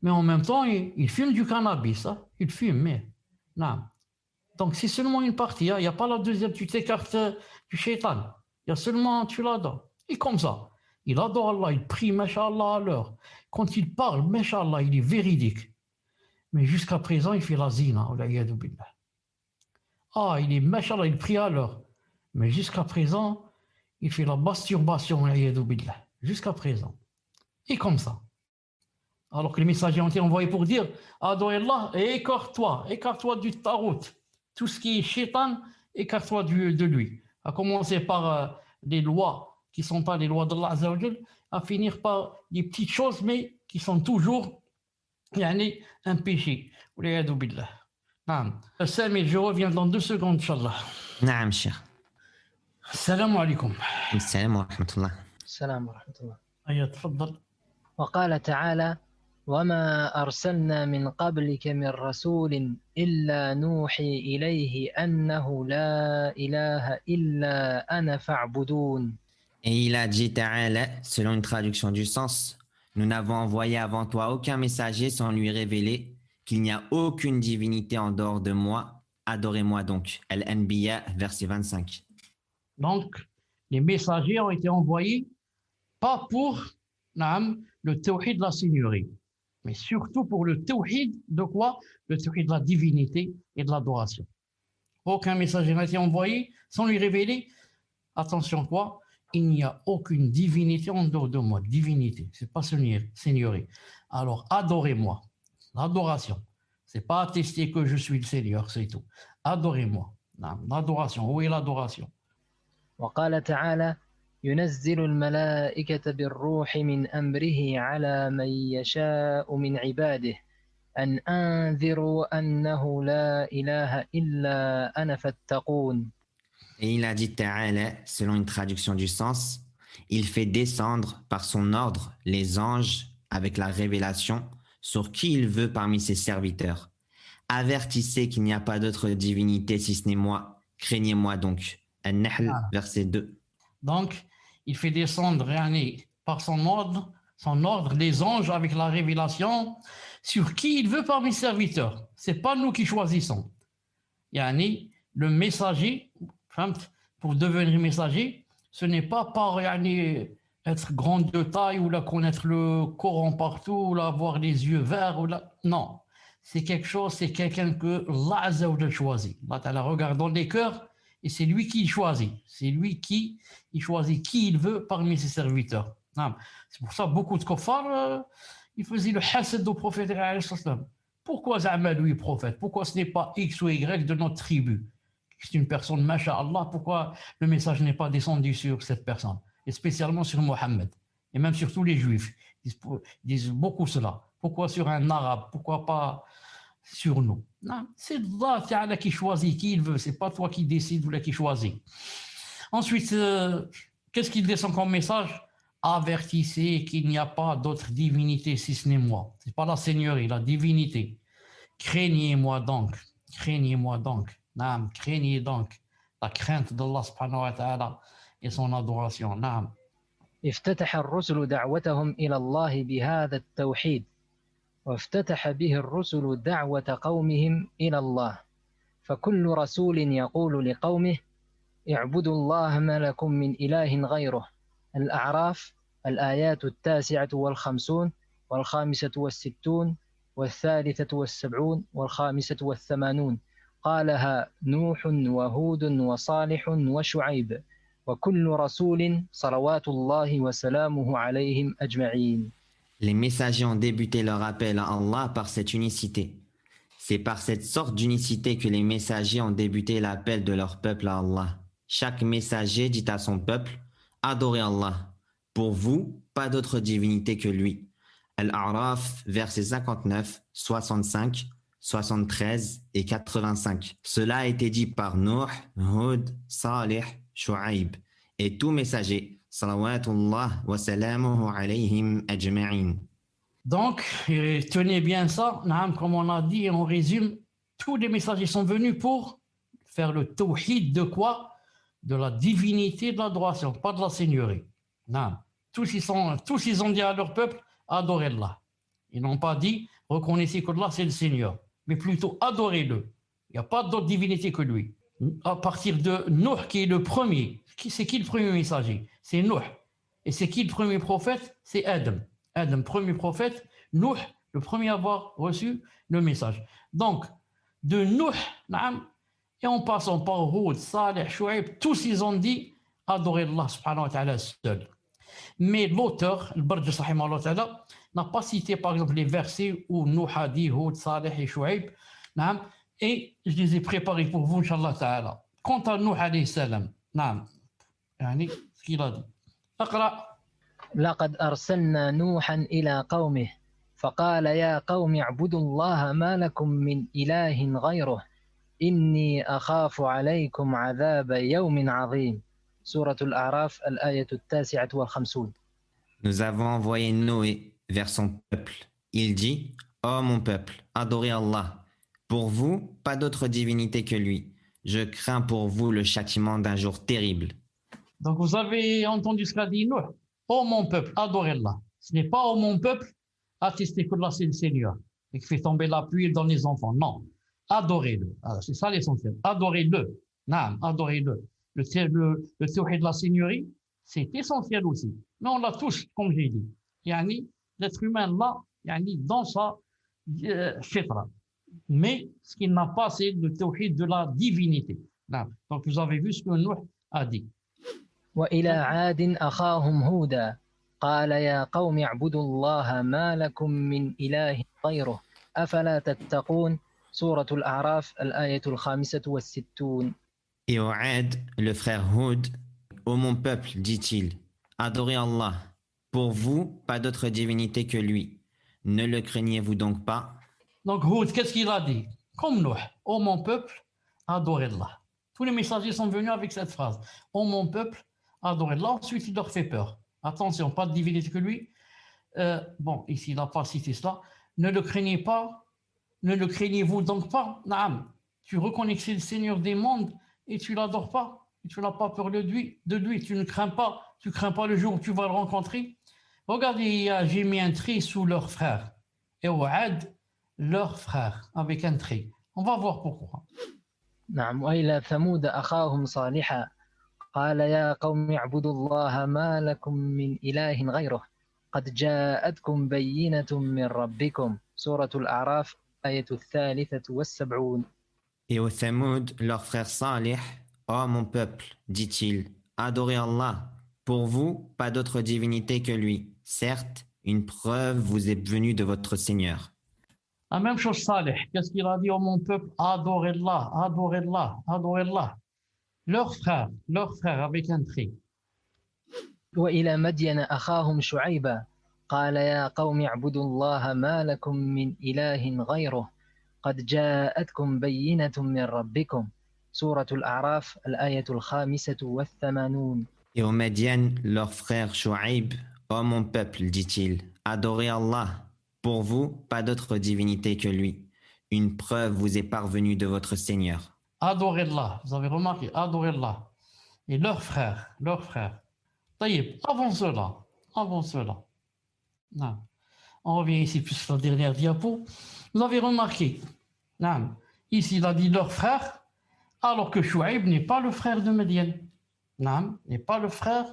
Mais en même temps, il fume du cannabis, hein? Il fume, mais non. Donc c'est seulement une partie, hein? Il n'y a pas la deuxième, tu t'écartes du shaitan. Il y a seulement, tu l'adores. Et comme ça, il adore Allah, il prie, mashallah, à l'heure. Quand il parle, mashallah, il est véridique. Mais jusqu'à présent, il fait la zina. Ah, il est machallah, il prie à l'heure. Mais jusqu'à présent, il fait la masturbation. Jusqu'à présent. Et comme ça. Alors que les messagers ont été envoyés pour dire adore Allah et écarte-toi du tarout. Tout ce qui est shaitan, écarte-toi de lui. À commencer par des lois qui ne sont pas les lois d'Allah Azza wa Jal, à finir par des petites choses, mais qui sont toujours un péché. Waliyadu billah. Naam. Sami, je reviens dans 2 secondes, Inch'Allah. نعم شيخ. Salam alaikum. السلام ورحمة الله. السلام ورحمة الله. أيوة تفضل. وقال تعالى وما أرسلنا من قبلك من رسول إلا نوحي إليه أنه لا إله إلا أنا فاعبدون. Et il a dit Ta'ala, selon une traduction du sens, nous n'avons envoyé avant toi aucun messager sans lui révéler qu'il n'y a aucune divinité en dehors de moi. Adorez-moi donc. Al-Anbiya, verset 25. Donc, les messagers ont été envoyés pas pour le tawhid de la seigneurie, mais surtout pour le tawhid de quoi? Le tawhid de la divinité et de l'adoration. Aucun messager n'a été envoyé sans lui révéler, attention quoi? Il n'y a aucune divinité en dehors de moi. Divinité, c'est pas seigneurie. Alors, adorez-moi. L'adoration. C'est pas attester que je suis le Seigneur, c'est tout. Adorez-moi. L'adoration. Où est l'adoration? وقال تعالى ينزل الملائكة بالروح من أمره على من يشاء من عباده أن أنذروا أنه لا إله إلا أنا فاتقون. Et il a dit Ta'ala, selon une traduction du sens, il fait descendre par son ordre les anges avec la révélation sur qui il veut parmi ses serviteurs. Avertissez qu'il n'y a pas d'autre divinité si ce n'est moi. Craignez-moi donc. An-Nahl, verset 2. Donc, il fait descendre par son ordre les anges avec la révélation sur qui il veut parmi ses serviteurs. Ce n'est pas nous qui choisissons. Le messager, pour devenir messager, ce n'est pas par être grand de taille ou connaître le Coran partout, ou avoir les yeux verts. Non, c'est quelqu'un que Allah Azza wa Jal choisit. Allah Ta'ala regarde dans les cœurs et c'est lui qui choisit. C'est lui qui choisit qui il veut parmi ses serviteurs. C'est pour ça beaucoup de kuffars, ils faisaient le hasad au prophète. Pourquoi Za'ama lui prophète? Pourquoi ce n'est pas X ou Y de notre tribu? C'est une personne, masha'Allah, pourquoi le message n'est pas descendu sur cette personne? Et spécialement sur Mohammed, et même sur tous les juifs. Ils disent beaucoup cela. Pourquoi sur un arabe? Pourquoi pas sur nous? Non, c'est Allah Ta'ala qui choisit qui il veut, c'est pas toi qui décides ou qui choisit. Ensuite, qu'est-ce qu'il descend comme message? Avertissez qu'il n'y a pas d'autre divinité si ce n'est moi. C'est pas la seigneurie, la divinité. Craignez-moi donc. Craignez-moi donc. Naam, craignez donc la crainte d'Allah subhanahu wa ta'ala et son adoration. Naam. افتتح الرسل دعوتهم إلى الله بهذا التوحيد وافتتح به الرسل دعوة قومهم إلى الله فكل رسول يقول لقومه اعبدوا الله ما لكم من إله غيره. الأعراف الآيات 59 والخامسة والستون والثالثة والسبعون والخامسة والثمانون. قالها نوح وهود وصالح وشعيب وكل رسول صلوات الله وسلامه عليهم أجمعين. Les messagers ont débuté leur appel à Allah par cette unicité. C'est par cette sorte d'unicité que les messagers ont débuté l'appel de leur peuple à Allah. Chaque messager dit à son peuple, adorez Allah. Pour vous, pas d'autre divinité que lui. Al-A'raf, versets 59, 65, 73 et 85. Cela a été dit par Nuh, Hud, Salih, Shu'aib et tout messager. Salawatullah wa salamuhu alayhim ajma'in. Donc, tenez bien ça, comme on a dit, on résume, tous les messagers sont venus pour faire le tawhid de quoi? De la divinité de l'adoration, pas de la seigneurie. Tous ils ont dit à leur peuple, adorez Allah. Ils n'ont pas dit, reconnaissez qu'Allah c'est le Seigneur, mais plutôt adorez-le. Il n'y a pas d'autre divinité que lui. À partir de Nuh qui est le premier, c'est qui le premier messager? C'est Nuh. Et c'est qui le premier prophète? C'est Adam. Adam, premier prophète, Nuh, le premier à avoir reçu le message. Donc, de Nuh, et en passant par Hud, Salih, Shu'aib, tous ils ont dit adorez Allah subhanahu wa ta'ala seul. Mais l'auteur, le Barj Sahim Allah ta'ala, n'a pas cité par exemple les versets où Nuh a dit, Hud, Saleh et Shuaib, naam, et je les ai préparés pour vous, Inch'Allah Ta'ala. Quant à Nuh alayhi salam, naam, yani, ce qu'il a dit. اقرأ. لقد أرسلنا نوحا إلى قومه فقال يا قوم اعبدوا الله ما لكم من إله غيره إني أخاف عليكم عذاب يوم عظيم. سورة الأعراف الآية 59. Nous avons envoyé Noé vers son peuple. Il dit, ô mon peuple, adorez Allah. Pour vous, pas d'autre divinité que lui. Je crains pour vous le châtiment d'un jour terrible. Donc vous avez entendu ce qu'a dit Nuh. Ô mon peuple, adorez Allah. Ce n'est pas ô mon peuple, attestez que Allah c'est le Seigneur et qui fait tomber la pluie dans les enfants. Non, adorez-le. Alors, c'est ça l'essentiel. Adorez-le. Naam, adorez-le. Le théorie de la Seigneurie, c'est essentiel aussi. Mais on la touche, comme j'ai dit. Yani, l'être humain là, yani, dans sa fitra. Mais ce qu'il n'a pas, c'est le théorie de la divinité. Naam. Donc vous avez vu ce que Nuh a dit. وإلى عاد أخاهم هودا قال يا قوم اعبدوا الله ما لكم من إله غيره أفلا تتقون. سورة الأعراف الآية 65. Et au Had, le frère Hud, ô mon peuple, dit-il, adorez Allah. Pour vous, pas d'autre divinité que lui. Ne le craignez-vous donc pas? Donc Hud, qu'est-ce qu'il a dit? Comme Nuh, ô mon peuple, adorez Allah. Tous les messagers sont venus avec cette phrase. Ô mon peuple, adorez Allah. Ensuite, il leur fait peur. Attention, pas de divinité que lui. Bon, ici, il n'a pas cité cela. Ne le craignez pas. Ne le craignez-vous donc pas? Naam. Tu reconnais que c'est le Seigneur des mondes et tu l'adores pas. Et tu n'as pas peur de lui. Tu ne crains pas. Tu crains pas le jour où tu vas le rencontrer. Regardez, j'ai mis un trait sous leur frère. Et au Had, leur frère, avec un trait. On va voir pourquoi. نعم. وإلى ثمود أخاهم صالحا قال يا قوم اعبدوا الله ما لكم من إله غيره قد جاءتكم بينة من ربكم. سورة الأعراف آية 73. Et au Thamoud, leur frère Salih, ô mon peuple, dit-il, adorez Allah. Pour vous, pas d'autre divinité que lui. Certes, une preuve vous est venue de votre Seigneur. La même chose, Saleh. Qu'est-ce qu'il a dit au mon peuple? Adorez Allah, adorez Allah, adorez Allah. Leur frère avec un trait. وإلى مدين أخاهم شعيبا قال يا قوم اعبدوا الله ما لكم من إله غيره قد جاءتكم بينة من ربكم. سورة الأعراف الآية 85. Et au Madian, leur frère Shuaib, ô mon peuple, dit-il, adorez Allah. Pour vous, pas d'autre divinité que lui. Une preuve vous est parvenue de votre Seigneur. Adorez Allah. Vous avez remarqué, adorez Allah. Et leur frère. Taïb, avant cela. Non. On revient ici, plus la dernière diapo. Vous avez remarqué, non. Ici, il a dit leur frère, alors que Shuaib n'est pas le frère de Madian. Non, n'est pas le frère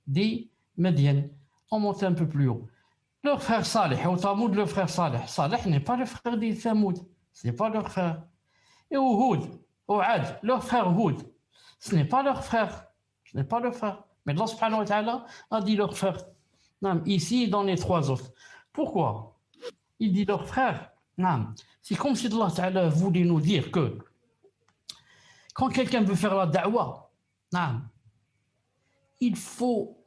des Madian. On monte un peu plus haut. Leur frère Saleh, au Tamoud, le frère Saleh. Saleh n'est pas le frère des Tamoud. Ce n'est pas leur frère. Et au Hud, au Had, leur frère Hud. Ce n'est pas leur frère. Mais Allah subhanahu wa ta'ala a dit leur frère. Non, ici, dans les trois autres. Pourquoi? Il dit leur frère. Non, c'est comme si Allah ta'ala voulait nous dire que quand quelqu'un veut faire la da'wah, non, il faut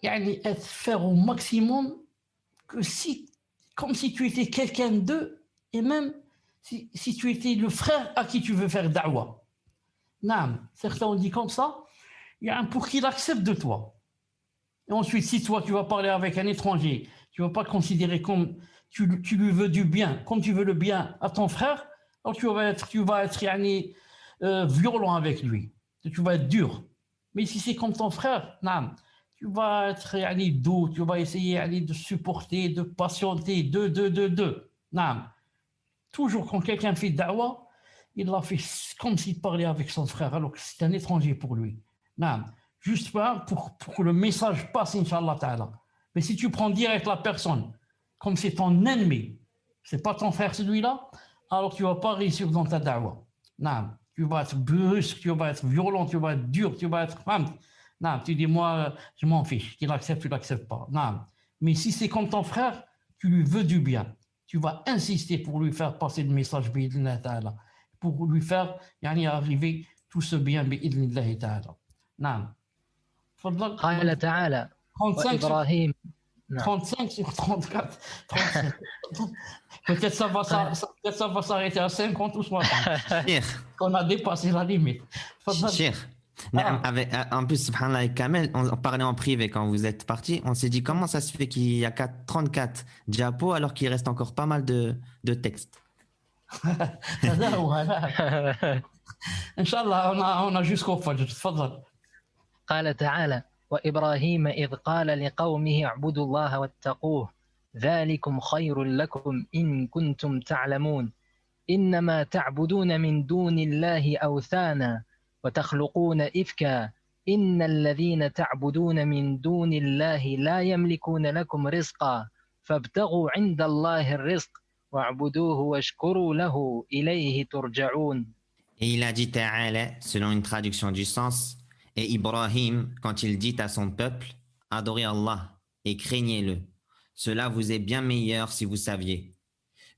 faire au maximum que comme si tu étais quelqu'un d'eux, et même si tu étais le frère à qui tu veux faire da'wah. Non, certains ont dit comme ça, pour qu'il accepte de toi. Et ensuite, si toi, tu vas parler avec un étranger, tu ne vas pas le considérer comme tu lui veux du bien, comme tu veux le bien à ton frère, alors tu vas être violent avec lui. Tu vas être dur. Mais si c'est comme ton frère, non, tu vas être doux, tu vas essayer de supporter, de patienter, Non. Toujours quand quelqu'un fait da'wah, il l'a fait comme s'il parlait avec son frère, alors que c'est un étranger pour lui. Non. Juste pour que le message passe, Inch'Allah Ta'ala. Mais si tu prends direct la personne, comme c'est ton ennemi, c'est pas ton frère celui-là, alors tu vas pas réussir dans ta da'wah. Non. Tu vas être brusque, tu vas être violent, tu vas être dur, tu vas être... Non, tu dis, moi, je m'en fiche. Qu'il accepte, tu l'acceptes pas. Non. Mais si c'est comme ton frère, tu lui veux du bien, tu vas insister pour lui faire passer le message بإذن تعالى, pour lui faire يعني arriver tout ce bien بإذن الله تعالى. نعم. تفضل. قال تعالى 35 sur وإبراهيم. نعم. 35 sur 34. 35. Peut-être ça va s'arrêter à 50 ou 60. On a dépassé la limite. تفضل. Cheikh. En plus, subhanallah, avec Kamel, on parlait en privé quand vous êtes parti. On s'est dit comment ça se fait qu'il y a 34 diapos alors qu'il reste encore pas mal de textes. هذا هو هذا. إن شاء الله on a jusqu'au fajr. تفضل. قال تعالى وإبراهيم إذ قال لقومه اعبدوا الله واتقوه ذلكم خير لكم إن كنتم تعلمون إنما تعبدون من دون الله أوثانا وتخلقون إفكا إن الذين تعبدون من دون الله لا يملكون لكم رزقا فابتغوا عند الله الرزق واعبدوه واشكروا له إليه ترجعون. Et il a dit Ta'ala, selon une traduction du sens, et Ibrahim, quand il dit à son peuple, adorez Allah et craignez-le. Cela vous est bien meilleur si vous saviez.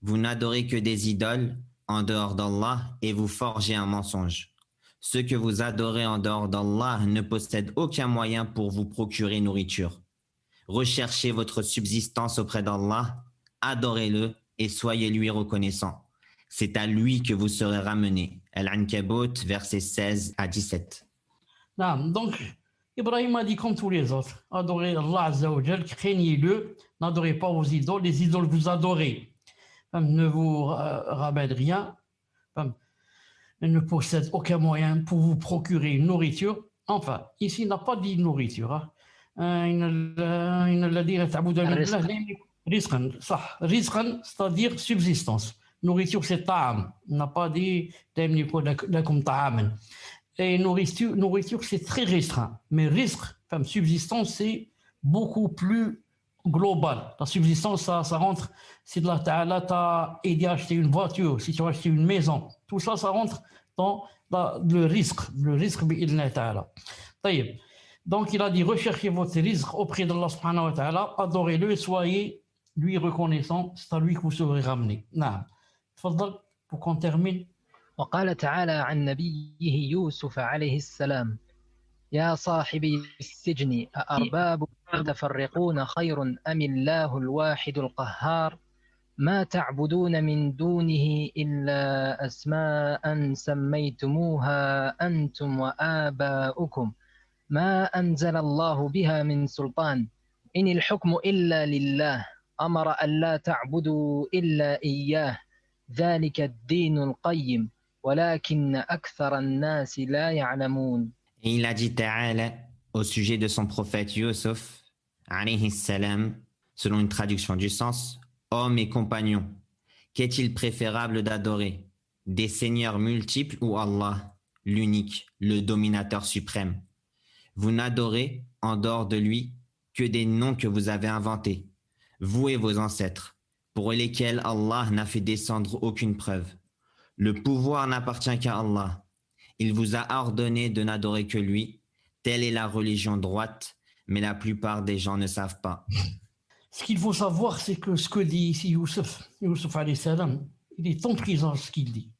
Vous n'adorez que des idoles en dehors d'Allah et vous forgez un mensonge. Ceux que vous adorez en dehors d'Allah ne possèdent aucun moyen pour vous procurer nourriture. Recherchez votre subsistance auprès d'Allah, adorez-le et soyez lui reconnaissant. C'est à lui que vous serez ramenés. Al-Ankabut, versets 16 à 17. Non, donc, Ibrahim a dit comme tous les autres, adorez Allah Azza wa Jal, craignez-le, n'adorez pas vos idoles, les idoles vous adorez. Ne vous ramènent rien, elles ne possèdent aucun moyen pour vous procurer une nourriture. Enfin, ici, il n'a pas dit nourriture. Rizqan, c'est-à-dire subsistance. Nourriture, c'est ta'am. Il n'a pas dit lakum ta'aman. Et nourriture, c'est très restreint. Mais risque, subsistance, c'est beaucoup plus global. La subsistance, ça rentre, si Allah Ta'ala t'a aidé à acheter une voiture, si tu as acheté une maison, tout ça, ça rentre dans le risque bi'idhna Ta'ala. Donc, il a dit, recherchez votre risque auprès d'Allah subhanahu wa ta'ala, adorez-le et soyez lui reconnaissant, c'est à lui que vous serez ramenés. Naam. Tfaddal, pour qu'on termine. وقال تعالى عن نبيه يوسف عليه السلام يا صاحبي السجن أأرباب متفرقون خير أم الله الواحد القهار ما تعبدون من دونه إلا أسماء سميتموها أنتم وآباؤكم ما أنزل الله بها من سلطان إن الحكم إلا لله أمر ألا تعبدوا إلا إياه ذلك الدين القيم ولكن أكثر الناس لا يعلمون. Et il a dit Ta'ala au sujet de son prophète Yusuf, alayhi salam, selon une traduction du sens, hommes et compagnons, qu'est-il préférable d'adorer, des seigneurs multiples ou Allah, l'unique, le dominateur suprême? Vous n'adorez en dehors de lui que des noms que vous avez inventés, vous et vos ancêtres, pour lesquels Allah n'a fait descendre aucune preuve. Le pouvoir n'appartient qu'à Allah. Il vous a ordonné de n'adorer que lui. Telle est la religion droite, mais la plupart des gens ne savent pas. Ce qu'il faut savoir, c'est que ce que dit ici Yusuf alayhi salam, il est en prison ce qu'il dit.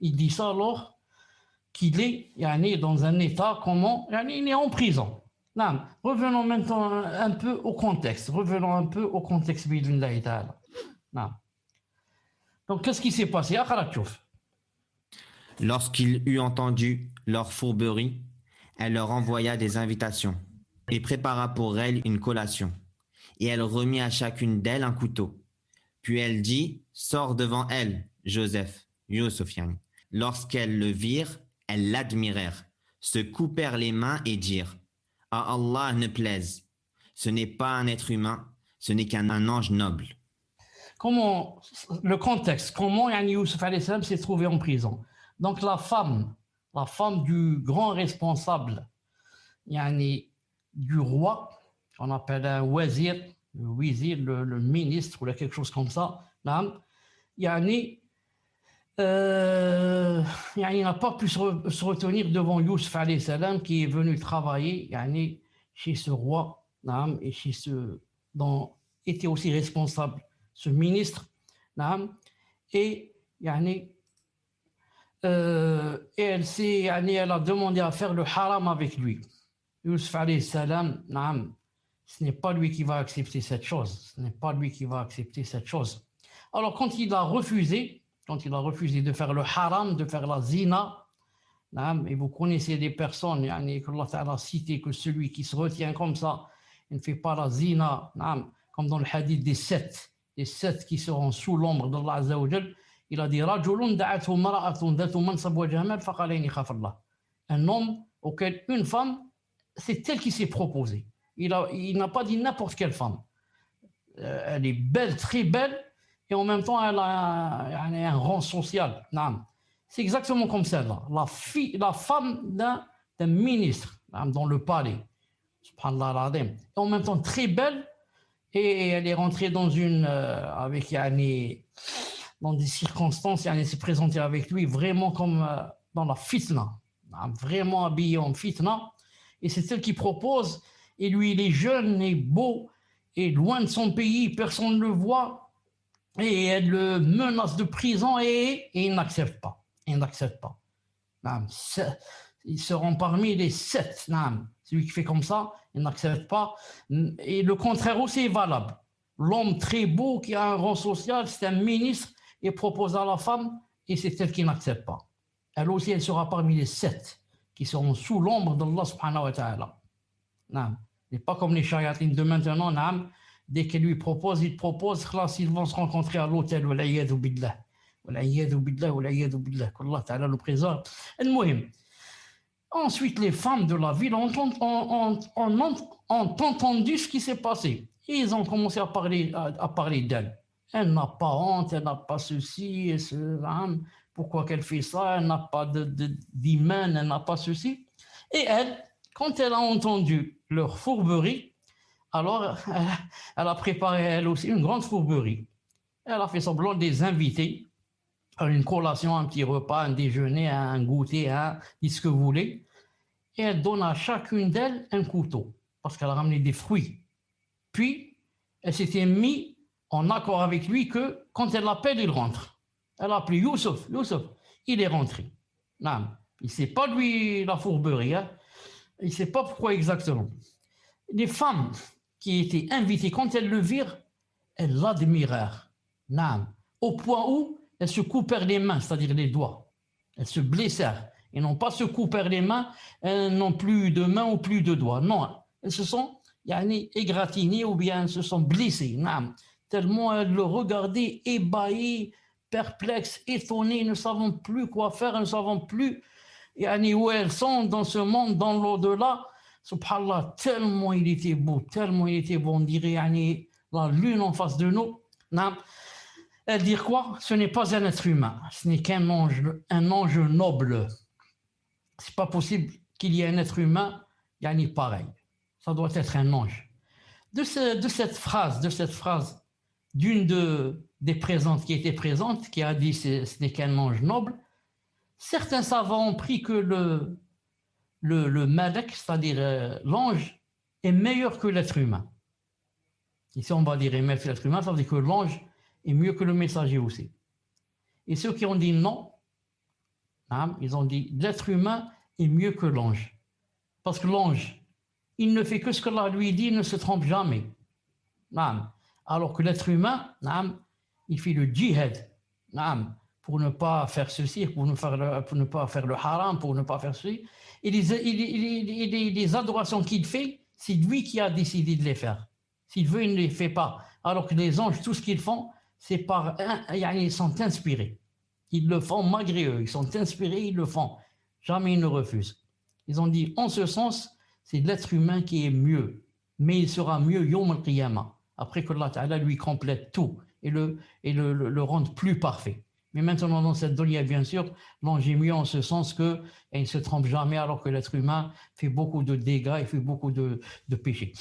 Il dit ça alors qu'il est dans un état comment il est en prison. Non. Revenons maintenant un peu au contexte. Bi'idhnillahi ta'ala. Non. Donc, qu'est-ce qui s'est passé? Lorsqu'il eut entendu leur fourberie, elle leur envoya des invitations et prépara pour elles une collation. Et elle remit à chacune d'elles un couteau. Puis elle dit, sors devant elle, Joseph, Yusuf. Lorsqu'elles le virent, elles l'admirèrent, se coupèrent les mains et dirent, à Allah ne plaise, ce n'est pas un être humain, ce n'est qu'un ange noble. Comment, le contexte, comment Yusuf alayhi salam s'est trouvé en prison. Donc la femme du grand responsable du roi, qu'on appelle un wazir, le ministre ou quelque chose comme ça, il n'a pas pu se retenir devant Yusuf alayhi salam qui est venu travailler chez ce roi et était aussi responsable, ce ministre, naam, et yani, elle a demandé à faire le haram avec lui. Yusuf alayhi salam, naam, ce n'est pas lui qui va accepter cette chose. Ce n'est pas lui qui va accepter cette chose. Alors, quand il a refusé de faire le haram, de faire la zina, et vous connaissez des personnes, qu'Allah Ta'ala a cité que celui qui se retient comme ça, il ne fait pas la zina, comme dans le hadith des sept qui seront sous l'ombre d'Allah Azza wa Jal, il a dit رَجُلٌ دَعَتْهُ مَرَأَةٌ ذَاتُ مَنْصَبٍ وَجَمَالٍ فَقَالَ إِنِّي خَافُ اللَّهَ. Un homme auquel une femme, c'est elle qui s'est proposée. Il n'a pas dit n'importe quelle femme. Elle est belle, très belle, et en même temps, elle a un rang social. C'est exactement comme celle-là. La femme d'un ministre dans le palais. Subhanallah al-Azim. Et en même temps, très belle, et elle est rentrée dans dans des circonstances, elle s'est présentée avec lui vraiment comme dans la fitna. Vraiment habillée en fitna. Et c'est elle qui propose, et lui, il est jeune et beau, et loin de son pays, personne ne le voit, et elle le menace de prison, et il n'accepte pas. Il n'accepte pas. Ils seront parmi les 7. Celui qui fait comme ça, il n'accepte pas. Et le contraire aussi est valable. L'homme très beau qui a un rang social, c'est un ministre, et propose à la femme, et c'est elle qui n'accepte pas. Elle aussi, elle sera parmi les 7 qui seront sous l'ombre d'Allah subhanahu wa ta'ala. Et pas comme les chayatines de maintenant, dès qu'elle lui propose, il propose, ils vont se rencontrer à l'hôtel, wal'iyadhu billah. Wal'iyadhu billah, wal'iyadhu billah, qu'Allah ta'ala le préserve. Ensuite, les femmes de la ville ont entendu ce qui s'est passé. Et ils ont commencé à parler d'elle. Elle n'a pas honte, elle n'a pas ceci, et pourquoi qu'elle fait ça, elle n'a pas d'hymen, elle n'a pas ceci. Et elle, quand elle a entendu leur fourberie, alors elle a préparé elle aussi une grande fourberie. Elle a fait semblant de les inviter à une collation, un petit repas, un déjeuner, un goûter, dit ce que vous voulez. Et elle donne à chacune d'elles un couteau, parce qu'elle a ramené des fruits. Puis, elle s'était mise en accord avec lui que quand elle l'appelle, il rentre. Elle a appelé Youssef, il est rentré. Non, il ne sait pas lui la fourberie, il ne sait pas pourquoi exactement. Les femmes qui étaient invitées, quand elles le virent, elles l'admirèrent. Non, au point où elles se coupèrent les mains, c'est-à-dire les doigts. Elles se blessèrent. Et non pas se coupèrent les mains, elles n'ont plus de mains ou plus de doigts. Non, elles se sont égratignées ou bien elles se sont blessées. Non, tellement elles le regardaient ébahies, perplexes, étonnées, ne savant plus quoi faire, ne savant plus où elles sont dans ce monde, dans l'au-delà. Subhanallah, tellement il était beau, on dirait la lune en face de nous. Non. Elles disent quoi? Ce n'est pas un être humain, ce n'est qu'un ange noble. C'est pas possible qu'il y ait un être humain pareil. Ça doit être un ange. De cette phrase, d'une des présentes qui était présente, qui a dit ce n'est qu'un ange noble, certains savants ont pris que le malak, c'est-à-dire l'ange, est meilleur que l'être humain. Ici, on va dire meilleur que l'être humain, ça veut dire que l'ange est mieux que le messager aussi. Et ceux qui ont dit non, ils ont dit l'être humain est mieux que l'ange. Parce que l'ange, il ne fait que ce que Allah lui dit, il ne se trompe jamais. Alors que l'être humain, il fait le djihad pour ne pas faire ceci, pour ne pas faire le haram, pour ne pas faire ceci. Et les adorations qu'il fait, c'est lui qui a décidé de les faire. S'il veut, il ne les fait pas. Alors que les anges, tout ce qu'ils font, c'est ils sont inspirés. Ils le font malgré eux. Ils sont inspirés, ils le font. Jamais ils ne refusent. Ils ont dit, en ce sens, c'est l'être humain qui est mieux. Mais il sera mieux Yawm al-Qiyamah. Après que Allah Ta'ala lui complète tout et le rende plus parfait. Mais maintenant, dans cette dunya, bien sûr, l'ange est mieux en ce sens qu'il ne se trompe jamais, alors que l'être humain fait beaucoup de dégâts et fait beaucoup de péchés.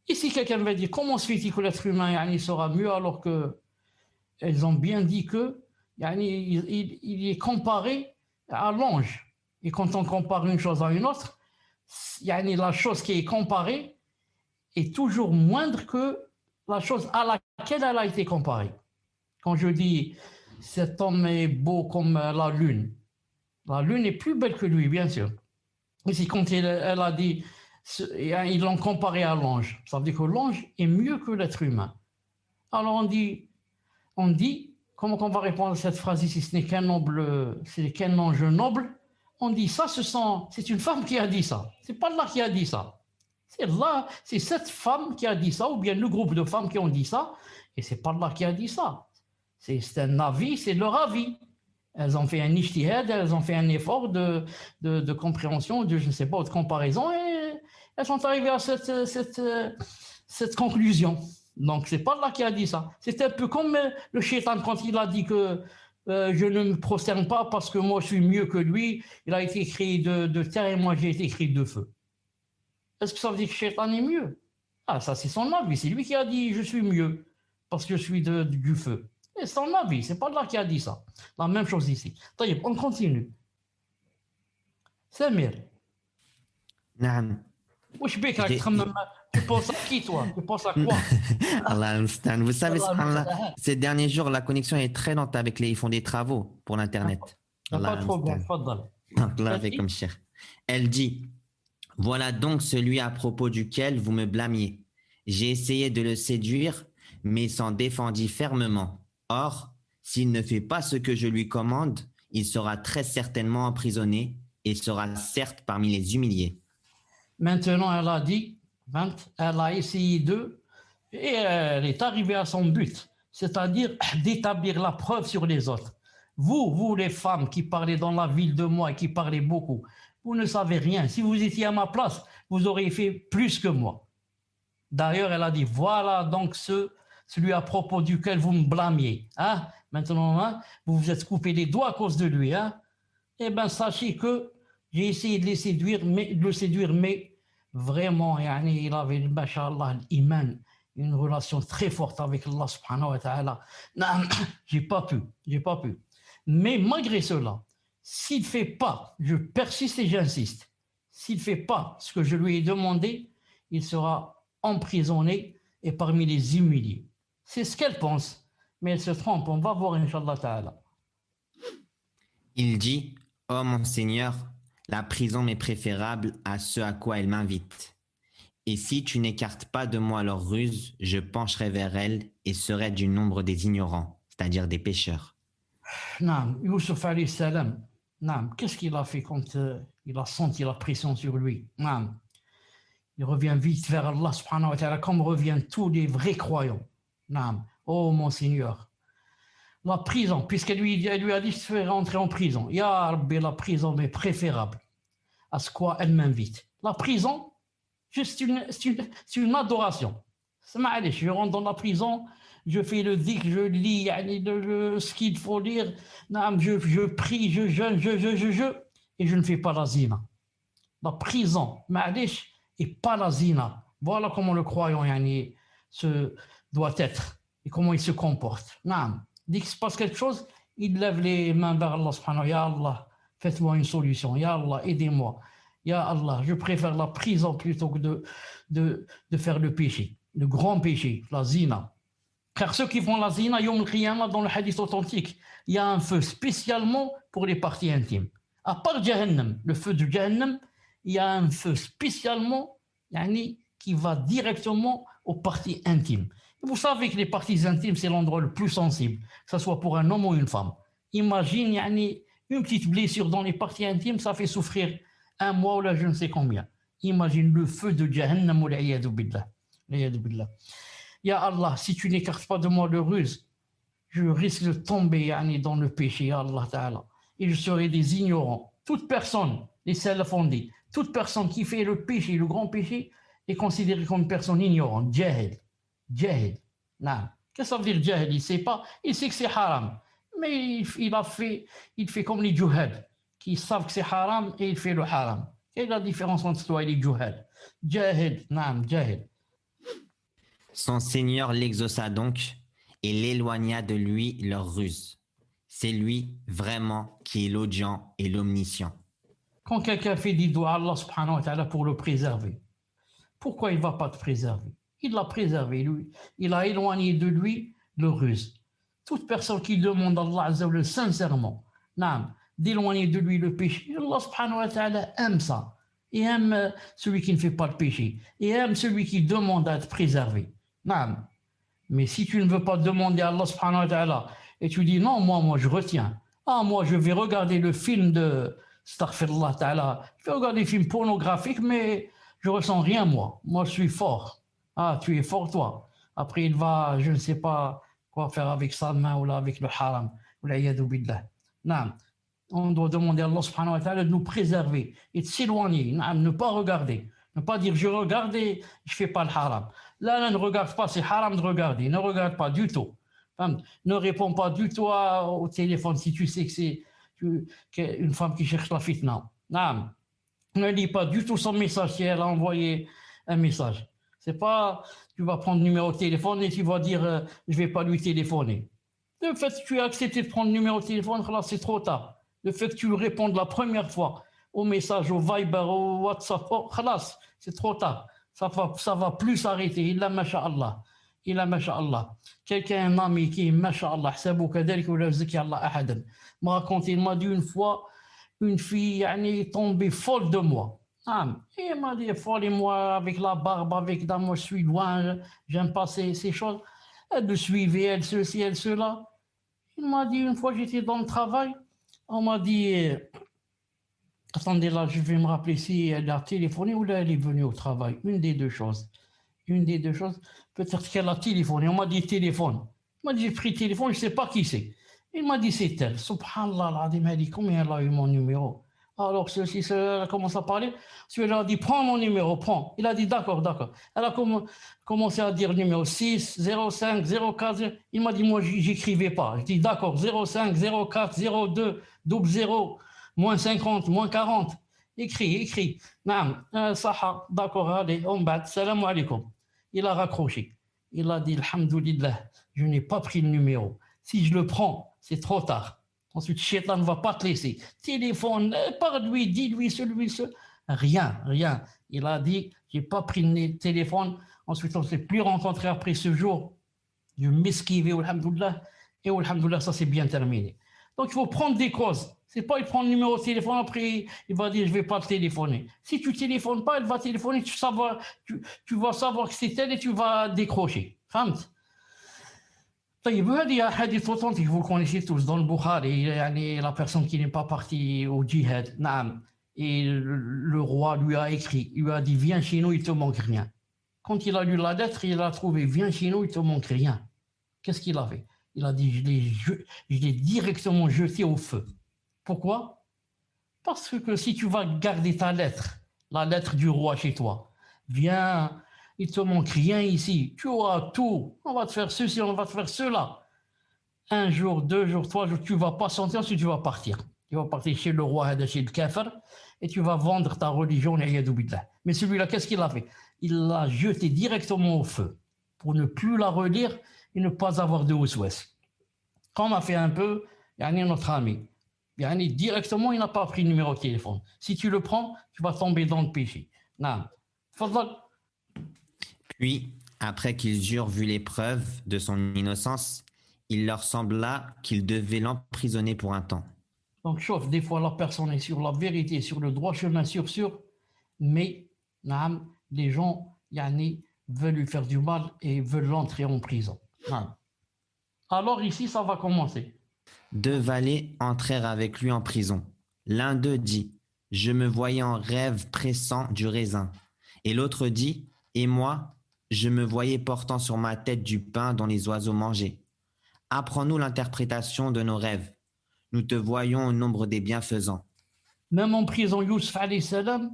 Ici, quelqu'un va dire, comment se fait-il que l'être humain sera mieux alors qu'elles ont bien dit que il est comparé à l'ange. Et quand on compare une chose à une autre, la chose qui est comparée est toujours moindre que la chose à laquelle elle a été comparée. Quand je dis cet homme est beau comme la lune est plus belle que lui, bien sûr. Et c'est quand elle a dit, ils l'ont comparé à l'ange. Ça veut dire que l'ange est mieux que l'être humain. Alors on dit, comment on va répondre à cette phrase ici? Ce n'est qu'un ange noble. On dit ça, c'est une femme qui a dit ça. C'est pas Allah qui a dit ça. C'est Allah, c'est cette femme qui a dit ça, ou bien le groupe de femmes qui ont dit ça, et c'est pas Allah qui a dit ça. C'est un avis, c'est leur avis. Elles ont fait un ijtihad, elles ont fait un effort de compréhension, de je ne sais pas, de comparaison, et elles sont arrivées à cette conclusion. Donc, c'est pas Allah qui a dit ça. C'est un peu comme le shaitan quand il a dit que je ne me prosterne pas parce que moi je suis mieux que lui. Il a été créé de terre et moi j'ai été créé de feu. Est-ce que ça veut dire que le shaitan est mieux? Ah, ça c'est son avis. C'est lui qui a dit je suis mieux parce que je suis du feu. C'est son avis. C'est pas Allah qui a dit ça. La même chose ici. طيب, on continue. Samir. نعم. Wesh bek راك تخمم tu penses à qui toi? Tu penses à quoi? Allah al-Mustan. Vous savez, Allah subhanallah, al-Mustan. ces derniers jours, la connexion est très lente avec ils font des travaux pour l'Internet. Y a Allah pas de problème, al-Mustan. تفضل. Donc là, avec Vas-y. comme cher. Elle dit, voilà donc celui à propos duquel vous me blâmiez. J'ai essayé de le séduire, mais il s'en défendit fermement. Or, s'il ne fait pas ce que je lui commande, il sera très certainement emprisonné et sera certes parmi les humiliés. Maintenant, elle a dit, elle a essayé et elle est arrivée à son but, c'est-à-dire d'établir la preuve sur les autres. Vous les femmes qui parlez dans la ville de moi et qui parlez beaucoup, vous ne savez rien. Si vous étiez à ma place, vous auriez fait plus que moi. D'ailleurs, elle a dit, voilà donc celui à propos duquel vous me blâmiez. Hein? Maintenant, hein, vous vous êtes coupé les doigts à cause de lui. Hein? Eh bien, sachez que j'ai essayé de le séduire, mais vraiment, yani, il avait, mashallah, l'iman, une relation très forte avec Allah subhanahu wa ta'ala. Non, j'ai pas pu. Mais malgré cela, s'il ne fait pas, je persiste et j'insiste, s'il ne fait pas ce que je lui ai demandé, il sera emprisonné et parmi les humiliés. C'est ce qu'elle pense, mais elle se trompe. On va voir, Inch'Allah ta'ala. Il dit, ô mon Seigneur, la prison m'est préférable à ce à quoi elle m'invite. Et si tu n'écartes pas de moi leur ruse, je pencherai vers elle et serai du nombre des ignorants, c'est-à-dire des pécheurs. Naam, Youssouf alayhi salam. Naam, qu'est-ce qu'il a fait quand il a senti la pression sur lui? Naam, il revient vite vers Allah subhanahu wa ta'ala comme reviennent tous les vrais croyants. Naam, oh mon Seigneur. La prison, puisqu'elle lui a dit je te ferai rentrer en prison. Ya Rabbi, la prison m'est préférable à ce quoi elle m'invite. La prison, juste c'est une adoration. Je rentre dans la prison, je fais le dhikr, je lis ce qu'il faut lire, je prie, je jeûne, et je ne fais pas la zina. La prison, ma'alish, et pas la zina. Voilà comment le croyant doit être et comment il se comporte. Dès qu'il se passe quelque chose, il lève les mains vers Allah subhanahu wa ta'ala. Ya Allah, faites-moi une solution. Ya Allah, aidez-moi. Ya Allah, je préfère la prison plutôt que de faire le péché, le grand péché, la zina. Car ceux qui font la zina, Yom al-Qiyamah, dans le hadith authentique, il y a un feu spécialement pour les parties intimes. À part Jahannam, le feu de Jahannam, il y a un feu spécialement qui va directement aux parties intimes. Vous savez que les parties intimes, c'est l'endroit le plus sensible, que ce soit pour un homme ou une femme. Imagine une petite blessure dans les parties intimes, ça fait souffrir un mois ou là je ne sais combien. Imagine le feu de Jahannam ou l'iyadu billah. Ya Allah, si tu n'écartes pas de moi le ruse, je risque de tomber dans le péché, ya Allah Ta'ala. Et je serai des ignorants. Toute personne, les salaf ont dit, toute personne qui fait le péché, le grand péché, est considérée comme une personne ignorante, jahil. Jahil. Non. Qu'est-ce que ça veut dire jahil? Il ne sait pas, il sait que c'est haram. Mais il fait comme les juhal, qui savent que c'est haram et il fait le haram. Quelle est la différence entre toi et les juhal? Jahil, non, jahil. Son Seigneur l'exauça donc et l'éloigna de lui leur ruse. C'est lui vraiment qui est l'audient et l'omniscient. Quand quelqu'un fait des doigts à Allah subhanahu wa ta'ala pour le préserver, pourquoi il ne va pas te préserver? Il l'a préservé, lui. Il a éloigné de lui le ruse. Toute personne qui demande à Allah Azza wa Jal sincèrement, naam, d'éloigner de lui le péché, Allah subhanahu wa ta'ala aime ça. Et aime celui qui ne fait pas le péché. Et aime celui qui demande à être préservé. Naam. Mais si tu ne veux pas demander à Allah subhanahu wa ta'ala et tu dis non, moi je retiens. Ah, moi je vais regarder le film de Astaghfirullah ta'ala. Je vais regarder des films pornographiques, mais je ressens rien moi. Moi je suis fort. Ah, tu es fort toi. Après il va, je ne sais pas quoi faire avec sa main ou là avec le haram. Wal'iyadu billah. Naam. On doit demander à Allah subhanahu wa ta'ala de nous préserver et de s'éloigner, ne pas regarder. Ne pas dire je regarde et je ne fais pas le haram. Là, ne regarde pas, c'est haram de regarder. Ne regarde pas du tout. Ne réponds pas du tout au téléphone si tu sais que c'est une femme qui cherche la fitna. Non. Ne lis pas du tout son message si elle a envoyé un message. C'est pas, tu vas prendre le numéro de téléphone et tu vas dire je ne vais pas lui téléphoner. Le fait que tu as accepté de prendre le numéro de téléphone, là, c'est trop tard. Le fait que tu répondes la première fois au message, au Viber, au WhatsApp, c'est trop tard. Ça va plus s'arrêter. Il a masha'Allah. Il a masha'Allah. Quelqu'un, un ami qui est masha'Allah, m'a raconté, il m'a dit une fois, une fille est tombée folle de moi. Et elle m'a dit, folle et moi, avec la barbe, avec la moi, je suis loin, j'aime pas ces choses. Elle me suivait, elle ceci, elle cela. Il m'a dit, une fois, j'étais dans le travail, on m'a dit, attendez là, je vais me rappeler si elle a téléphoné ou là elle est venue au travail. Une des deux choses. Une des deux choses. Peut-être qu'elle a téléphoné. On m'a dit téléphone. Moi, j'ai pris le téléphone, je ne sais pas qui c'est. Il m'a dit c'est elle. Subhanallah, elle m'a dit combien elle a eu mon numéro. Alors, ceci, elle a commencé à parler. Celui-là a dit prends mon numéro, prends. Il a dit d'accord, d'accord. Elle a commencé à dire numéro 6, 05, 04. Il m'a dit moi, j'écrivais pas. Je dis d'accord, 05, 04, 02, 00, moins 50, moins 40. Écris. Naam, saha, d'accord, allez, on bat, salam alaikum. Il a raccroché. Il a dit, alhamdoulilah, je n'ai pas pris le numéro. Si je le prends, c'est trop tard. Ensuite, Shaitan ne va pas te laisser. Téléphone, parle-lui, dis-lui, celui. Rien. Il a dit, j'ai pas pris le téléphone. Ensuite, on ne s'est plus rencontré après ce jour. Je m'esquivais, alhamdoulilah. Et alhamdoulilah, ça s'est bien terminé. Donc, il faut prendre des causes. C'est pas il prend le numéro de téléphone, après il va dire je vais pas te téléphoner. Si tu téléphones pas, elle va téléphoner, tu vas savoir que c'est elle et tu vas décrocher. فهمت؟ طيب هذه حديث authentique, vous le connaissez tous dans le Bukhari, la personne qui n'est pas partie au djihad, naam, et le roi lui a écrit, il lui a dit viens chez nous, il te manque rien. Quand il a lu la lettre, il a trouvé viens chez nous, il te manque rien. Qu'est-ce qu'il a fait? Il a dit je l'ai directement jeté au feu. Pourquoi? Parce que si tu vas garder ta lettre, la lettre du roi chez toi, viens, il ne te manque rien ici, tu auras tout, on va te faire ceci, on va te faire cela. Un jour, 2 jours, 3 jours, tu vas patienter, ensuite tu vas partir. Tu vas partir chez le roi, chez le kafir, et tu vas vendre ta religion. Mais celui-là, qu'est-ce qu'il a fait? Il l'a jeté directement au feu, pour ne plus la relire et ne pas avoir de waswas. Comme a fait un peu notre ami. Directement, il n'a pas pris le numéro de téléphone. Si tu le prends, tu vas tomber dans le péché. Non. Puis, après qu'ils eurent vu les preuves de son innocence, il leur sembla qu'ils devaient l'emprisonner pour un temps. Donc, chauffe, des fois, la personne est sur la vérité, sur le droit chemin, sûr, mais les gens veulent lui faire du mal et veulent l'entrer en prison. Alors ici, ça va commencer. 2 valets entrèrent avec lui en prison. L'un d'eux dit « Je me voyais en rêve pressant du raisin ». Et l'autre dit « Et moi, je me voyais portant sur ma tête du pain dont les oiseaux mangeaient. Apprends-nous l'interprétation de nos rêves. Nous te voyons au nombre des bienfaisants. » Même en prison, Youssef alayhi salam,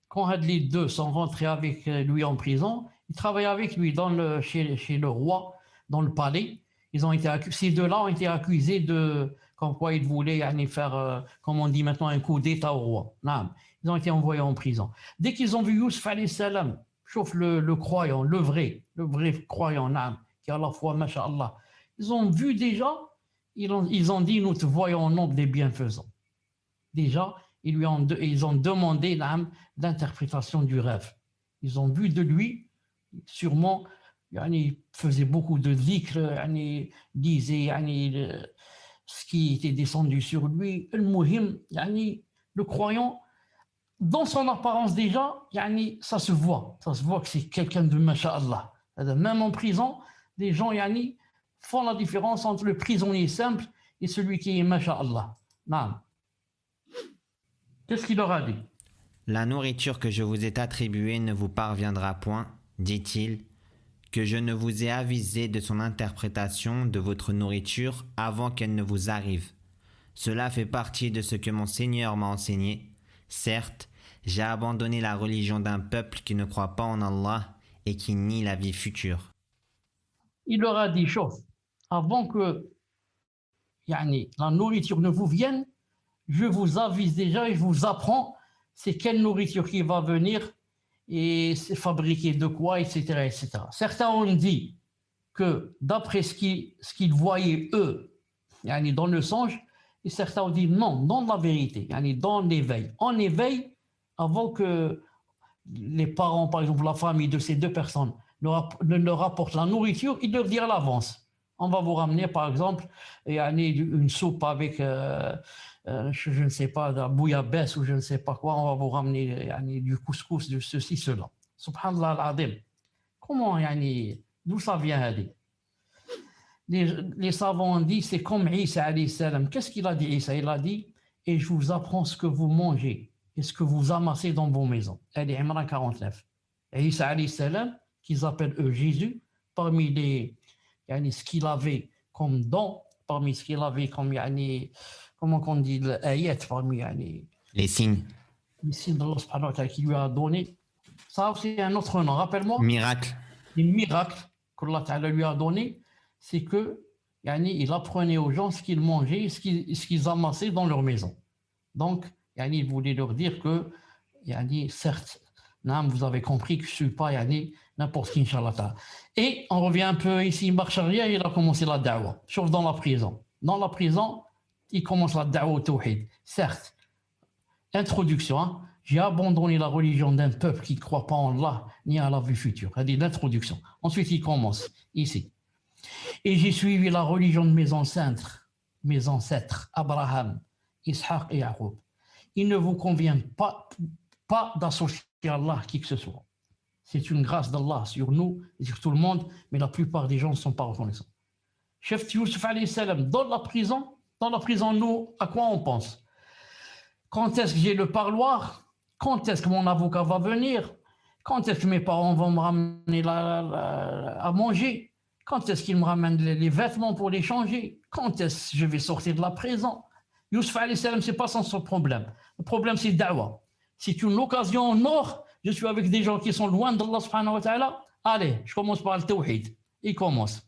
quand les deux sont rentrés avec lui en prison, ils travaillaient avec lui chez le roi, dans le palais. Ces deux-là ont été accusés de, comme quoi ils voulaient faire, comme on dit maintenant, un coup d'état au roi. Non, ils ont été envoyés en prison. Dès qu'ils ont vu Youssef alayhi salam, sauf le croyant, le vrai croyant, qui a à la fois, masha'Allah, ils ont vu déjà, ils ont dit, nous te voyons au nombre des bienfaisants. Déjà, ils ont demandé l'interprétation du rêve. Ils ont vu de lui sûrement, il faisait beaucoup de dhikr, disait ce qui était descendu sur lui. Le croyant, dans son apparence déjà, ça se voit que c'est quelqu'un de masha'Allah. Même en prison, les gens font la différence entre le prisonnier simple et celui qui est masha'Allah. Naam. Qu'est-ce qu'il leur a dit? La nourriture que je vous ai attribuée ne vous parviendra point, dit-il, que je ne vous ai avisé de son interprétation de votre nourriture avant qu'elle ne vous arrive. Cela fait partie de ce que mon Seigneur m'a enseigné. Certes, j'ai abandonné la religion d'un peuple qui ne croit pas en Allah et qui nie la vie future. Il leur a dit, chauffe, avant que la nourriture ne vous vienne, je vous avise déjà et je vous apprends c'est quelle nourriture qui va venir et c'est fabriqué de quoi, etc., etc. Certains ont dit que d'après ce qu'ils voyaient eux, dans le songe, et certains ont dit non, dans la vérité, dans l'éveil. En éveil, avant que les parents, par exemple la famille de ces deux personnes, leur apportent la nourriture, ils leur disent à l'avance. On va vous ramener, par exemple, une soupe avec, je ne sais pas, de la bouillabaisse ou je ne sais pas quoi. On va vous ramener du couscous, de ceci, cela. Subhanallah al-Adim. Comment, d'où ça vient, les savants ont dit, c'est comme Isa alayhi salam. Qu'est-ce qu'il a dit, Isa? Il a dit, et je vous apprends ce que vous mangez et ce que vous amassez dans vos maisons. Ali Imran 49. Et Isa alayhi salam, qu'ils appellent eux Jésus, parmi ce qu'il avait comme don, parmi ce qu'il avait comme, comment on dit, l'ayat, parmi Les signes. les signes d'Allah subhanahu wa ta'ala qui lui a donné. Ça, c'est un autre nom, rappelle-moi. Miracle. Les miracles qu'Allah ta'ala lui a donné, c'est que il apprenait aux gens ce qu'ils mangeaient, ce qu'ils amassaient dans leur maison. Donc, il voulait leur dire que, certes, vous avez compris que je ne suis pas n'importe qui, Inch'Allah ta'ala. Et on revient un peu ici, marche arrière, il a commencé la da'wa, sauf dans la prison. Dans la prison, il commence la da'wa au tawhid. Certes, introduction, j'ai abandonné la religion d'un peuple qui ne croit pas en Allah ni à la vie future. C'est l'introduction. Ensuite, il commence ici. Et j'ai suivi la religion de mes ancêtres, Abraham, Ishaq et Yaqub. Il ne vous convient pas d'associer à Allah qui que ce soit. C'est une grâce d'Allah sur nous et sur tout le monde, mais la plupart des gens ne sont pas reconnaissants. Chef Youssouf alayhi salam, dans la prison, nous, à quoi on pense? Quand est-ce que j'ai le parloir? Quand est-ce que mon avocat va venir? Quand est-ce que mes parents vont me ramener à manger? Quand est-ce qu'ils me ramènent les vêtements pour les changer? Quand est-ce que je vais sortir de la prison? Youssouf alayhi salam, c'est pas son problème. Le problème, c'est da'wa. C'est une occasion en or. Je suis avec des gens qui sont loin d'Allah subhanahu wa ta'ala. Allez, je commence par le tawhid. Il commence.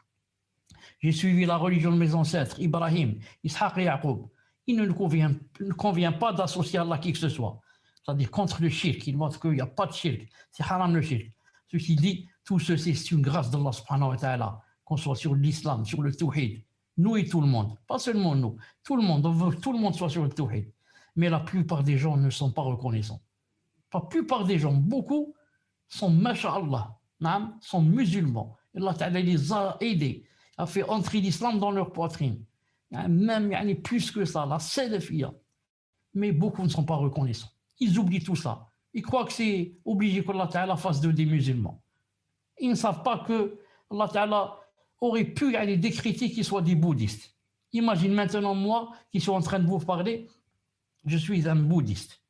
J'ai suivi la religion de mes ancêtres, Ibrahim, Ishaq et Yaqub. Il ne convient pas d'associer Allah qui que ce soit. C'est-à-dire contre le shirk. Il montre qu'il n'y a pas de shirk. C'est haram le shirk. Ceci dit, tout ceci, c'est une grâce d'Allah subhanahu wa ta'ala. Qu'on soit sur l'islam, sur le tawhid. Nous et tout le monde. Pas seulement nous. Tout le monde. On veut que tout le monde soit sur le tawhid. Mais la plupart des gens ne sont pas reconnaissants. La plupart des gens, beaucoup, sont masha'Allah, sont musulmans. Allah Ta'ala les a aidés, a fait entrer l'islam dans leur poitrine. Même plus que ça, la salafiyya. Mais beaucoup ne sont pas reconnaissants. Ils oublient tout ça. Ils croient que c'est obligé qu'Allah Ta'ala fasse d'eux des musulmans. Ils ne savent pas que Allah Ta'ala aurait pu décréter qu'ils soient des bouddhistes. Imagine maintenant moi qui suis en train de vous parler, je suis un bouddhiste.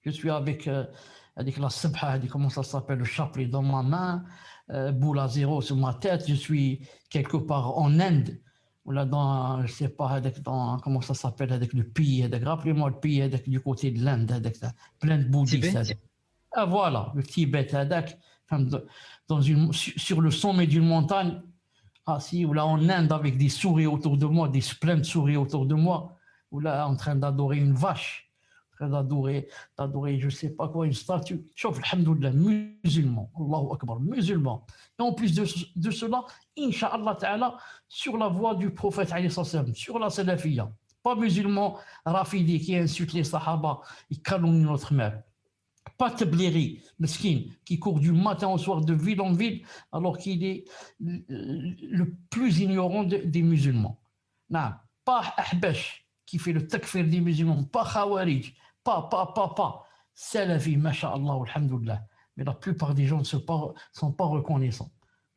Je suis avec la sabha, comment ça s'appelle, le chapelet dans ma main, boule à zéro sur ma tête. Je suis quelque part en Inde, ou là dans, je sais pas, comment ça s'appelle, avec le pays, rappelez-moi le pays du côté de l'Inde, avec plein de bouddhistes. Ah, voilà, le Tibet, sur le sommet d'une montagne, assis, ou là en Inde, avec des souris autour de moi, plein de souris autour de moi, ou là en train d'adorer une vache. D'adorer, je ne sais pas quoi, une statue. Chauffe, alhamdoulilah, musulman, Allahu Akbar, musulman. Et en plus de cela, Inch'Allah Ta'ala, sur la voie du prophète, sur la salafiyya. Pas musulman rafidi qui insulte les sahaba et calomnie notre mère. pas Tableri, mesquine, qui court du matin au soir de ville en ville, alors qu'il est le plus ignorant des musulmans. Non, pas Ahbash, qui fait le takfir des musulmans, pas Khawarij, pas. Salafi, masha'Allah, alhamdoulilah. Mais la plupart des gens ne sont pas reconnaissants.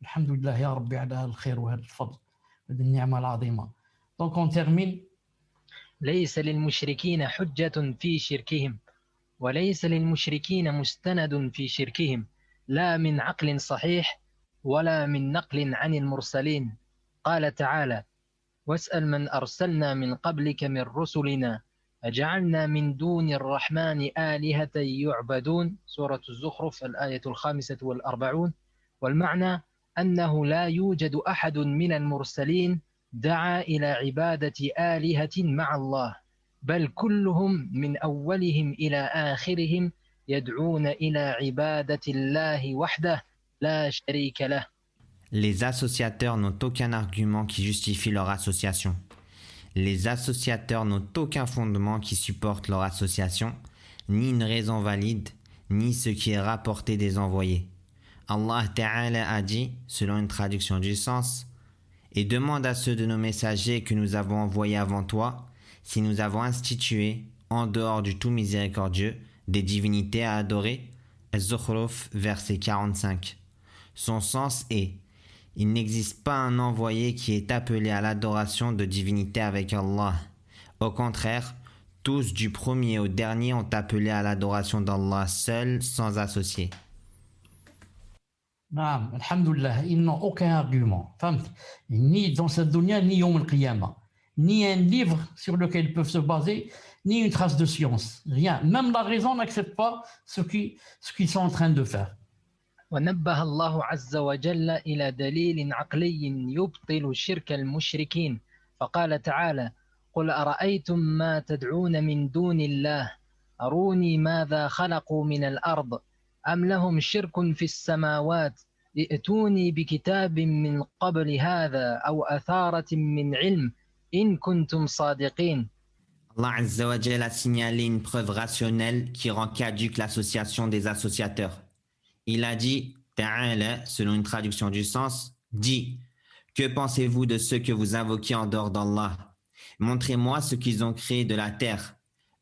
Alhamdoulilah, ya Rabbi, ala al-khair wa al-fadl, wa al-ni'ma al-azima. Donc on termine. ليس للمشركين حجة في شركهم وليس للمشركين مستند في شركهم لا من عقل صحيح ولا من نقل عن المرسلين. قال تعالى: واسأل من أرسلنا من قبلك من رسلنا أجعلنا من دون الرحمن آلهة يعبدون. سورة الزخرف الآية 45. والمعنى أنه لا يوجد أحد من المرسلين دعا إلى عبادة آلهة مع الله، بل كلهم من أولهم إلى آخرهم يدعون إلى عبادة الله وحده لا شريك له. Les associateurs n'ont aucun argument qui justifie leur association. Les associateurs n'ont aucun fondement qui supporte leur association, ni une raison valide, ni ce qui est rapporté des envoyés. Allah Ta'ala a dit, selon une traduction du sens, « Et demande à ceux de nos messagers que nous avons envoyés avant toi, si nous avons institué, en dehors du tout miséricordieux, des divinités à adorer. » Az-Zukhruf, verset 45. Son sens est: il n'existe pas un envoyé qui est appelé à l'adoration de divinités avec Allah. Au contraire, tous du premier au dernier ont appelé à l'adoration d'Allah seul, sans associé. Naam, alhamdoulilah, ils n'ont aucun argument. Ni dans cette dunya, ni Yawm al-Qiyamah. Ni un livre sur lequel ils peuvent se baser, ni une trace de science. Rien. Même la raison n'accepte pas ce qu'ils sont en train de faire. ونبه الله عز وجل إلى دليل عقلي يبطل شرك المشركين، فقال تعالى: قل أرأيتم ما تدعون من دون الله أروني ماذا خلقوا من الأرض أم لهم شرك في السماوات ائتوني بكتاب من قبل هذا أو أثارة من علم إن كنتم صادقين. Allah Azza wa Jalla a signalé une preuve rationnelle qui rend caduque l'association des associateurs. Il a dit, Ta'ala, selon une traduction du sens, dit: que pensez-vous de ceux que vous invoquez en dehors d'Allah? Montrez-moi ce qu'ils ont créé de la terre.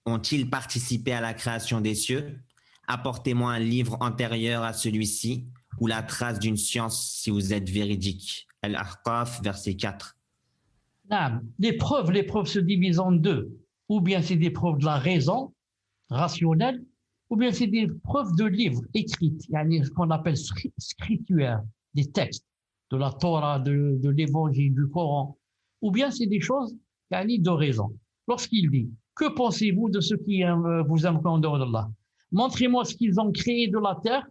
Ont-ils participé à la création des cieux? Apportez-moi un livre antérieur à celui-ci ou la trace d'une science si vous êtes véridique. Al-Ahqaf, verset 4. Les preuves se divisent en deux. Ou bien c'est des preuves de la raison rationnelle, ou bien c'est des preuves de livres écrites, ce qu'on appelle scripturaires, des textes de la Torah, de l'évangile, du Coran, ou bien c'est des choses de raison. Lorsqu'il dit: que pensez-vous de ceux qui vous invoquent en dehors d'Allah? Montrez-moi ce qu'ils ont créé de la terre.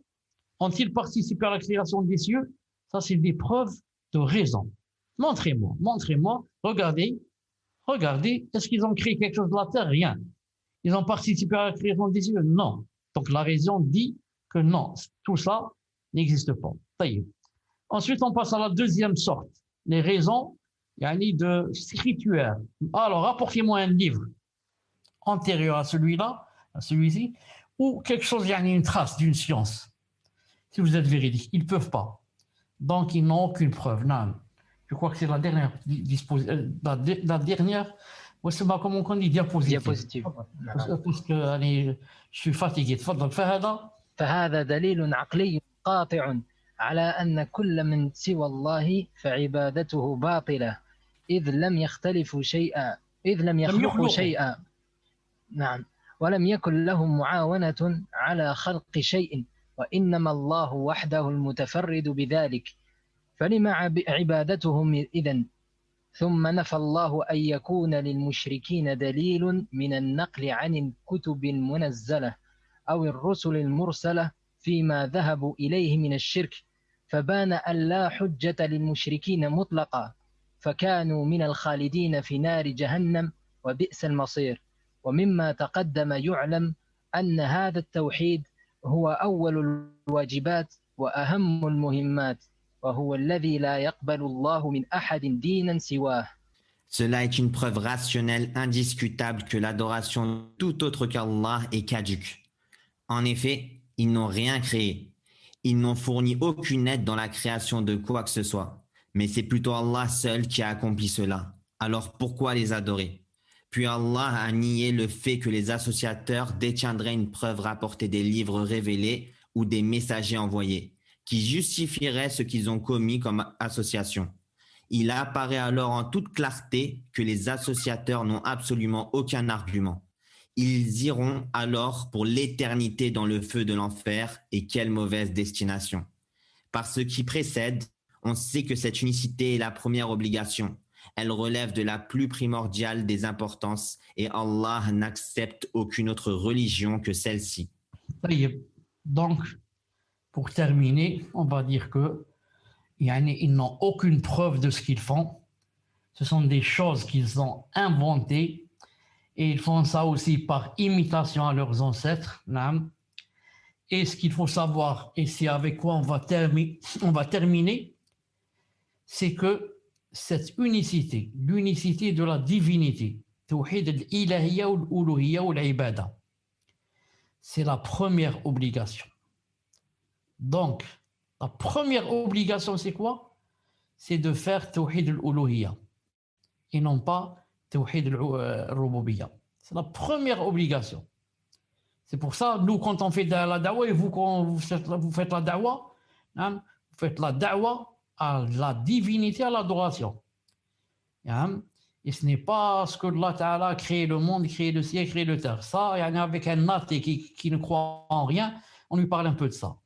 Ont-ils participé à la création des cieux? Ça, c'est des preuves de raison. Montrez-moi. Regardez, est-ce qu'ils ont créé quelque chose de la terre? Rien. Ils ont participé à la création des cieux? Non. Donc la raison dit que non, tout ça n'existe pas. Ensuite, on passe à la deuxième sorte, les raisons de scripturaire. Alors, apportez-moi un livre antérieur à celui-là, à celui-ci, ou quelque chose, une trace d'une science. Si vous êtes véridique, ils ne peuvent pas. Donc, ils n'ont aucune preuve. Non. Je crois que c'est la dernière la dernière, comment on dit, diapositive. Parce que je suis fatigué. فهذا دليل عقلي قاطع على أن كل من سوى الله فعبادته باطلة إذ لم يخلقوا شيئا. نعم. ولم يكن لهم معاونة على خلق شيء، وإنما الله وحده المتفرد بذلك، فلما عبادتهم إذن؟ ثم نفى الله أن يكون للمشركين دليل من النقل عن الكتب المنزلة أو الرسل المرسلة فيما ذهبوا إليه من الشرك، فبان أن لا حجة للمشركين مطلقا، فكانوا من الخالدين في نار جهنم وبئس المصير. ومما تقدم يعلم أن هذا التوحيد هو أول الواجبات وأهم المهمات، وهو الذي لا يقبل الله من أحد دينا سواه. Cela est une preuve rationnelle indiscutable que l'adoration de tout autre qu'Allah est caduque. En effet, ils n'ont rien créé. Ils n'ont fourni aucune aide dans la création de quoi que ce soit. Mais c'est plutôt Allah seul qui a accompli cela. Alors pourquoi les adorer? Puis Allah a nié le fait que les associateurs détiendraient une preuve rapportée des livres révélés ou des messagers envoyés, qui justifieraient ce qu'ils ont commis comme association. Il apparaît alors en toute clarté que les associateurs n'ont absolument aucun argument. Ils iront alors pour l'éternité dans le feu de l'enfer, et quelle mauvaise destination. Par ce qui précède, on sait que cette unicité est la première obligation. Elle relève de la plus primordiale des importances et Allah n'accepte aucune autre religion que celle-ci. Donc, pour terminer, on va dire que ils n'ont aucune preuve de ce qu'ils font. Ce sont des choses qu'ils ont inventées et ils font ça aussi par imitation à leurs ancêtres. Et ce qu'il faut savoir, et c'est avec quoi on va terminer, c'est que cette unicité, l'unicité de la divinité, توحيد الإلهية والألوهية والعبادة, c'est la première obligation. Donc, la première obligation, c'est quoi? C'est de faire توحيد الألوهية et non pas توحيد الربوبية. C'est la première obligation. C'est pour ça, nous, quand on fait la da'wa, et vous, quand vous faites la da'wa, vous faites la da'wa à la divinité, à l'adoration. Et ce n'est pas ce que Allah Ta'ala a créé le monde, créé le ciel, créé le terre. Ça, avec un athée qui ne croit en rien, on lui parle un peu de ça.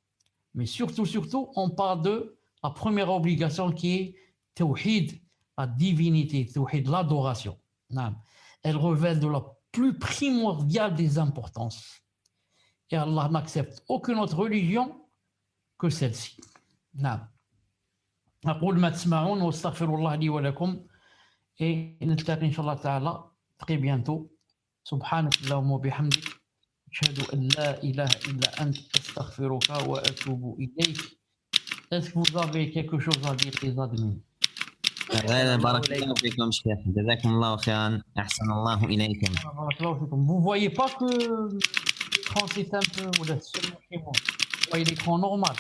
Mais surtout, on parle de la première obligation qui est tawhid, la divinité, tawhid, l'adoration. Elle révèle de la plus primordiale des importances. Et Allah n'accepte aucune autre religion que celle-ci. أقول ما تسمعون واستغفر الله لي ولكم et نلتقي إن شاء الله تعالى très bientôt. سبحانك اللهم وبحمدك أشهد أن لا إله إلا أنت أستغفرك وأتوب إليك. Est-ce que vous avez quelque chose à dire, les admis? بارك الله فيكم شيخ جزاكم الله خيرا أحسن الله إليكم. Vous voyez pas que l'écran c'est un peu ou là seulement chez moi. Vous voyez l'écran normal?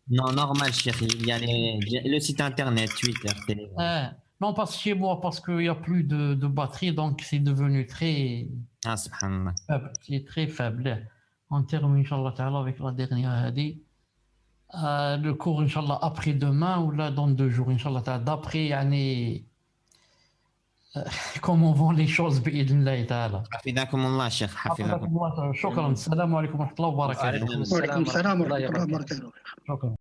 Non, normal, cheikh. Il y a le site internet, Twitter, Telegram. Non, pas chez moi, parce qu'il n'y a plus de batterie, donc c'est devenu très subhanallah. Faible. C'est très faible. On termine, Inch'Allah Ta'ala, avec la dernière hadith. Le cours, Inch'Allah, après-demain, ou là, dans 2 jours, Inch'Allah Ta'ala, d'après, comment vont les choses, bi'idhnillahi Ta'ala. Hafidakumullah, cheikh. Hafidakumullah. Shukran. Salam alaikum wa rahmatullahi wa barakatuh. وعليكم السلام ورحمة الله وبركاته. شكرا.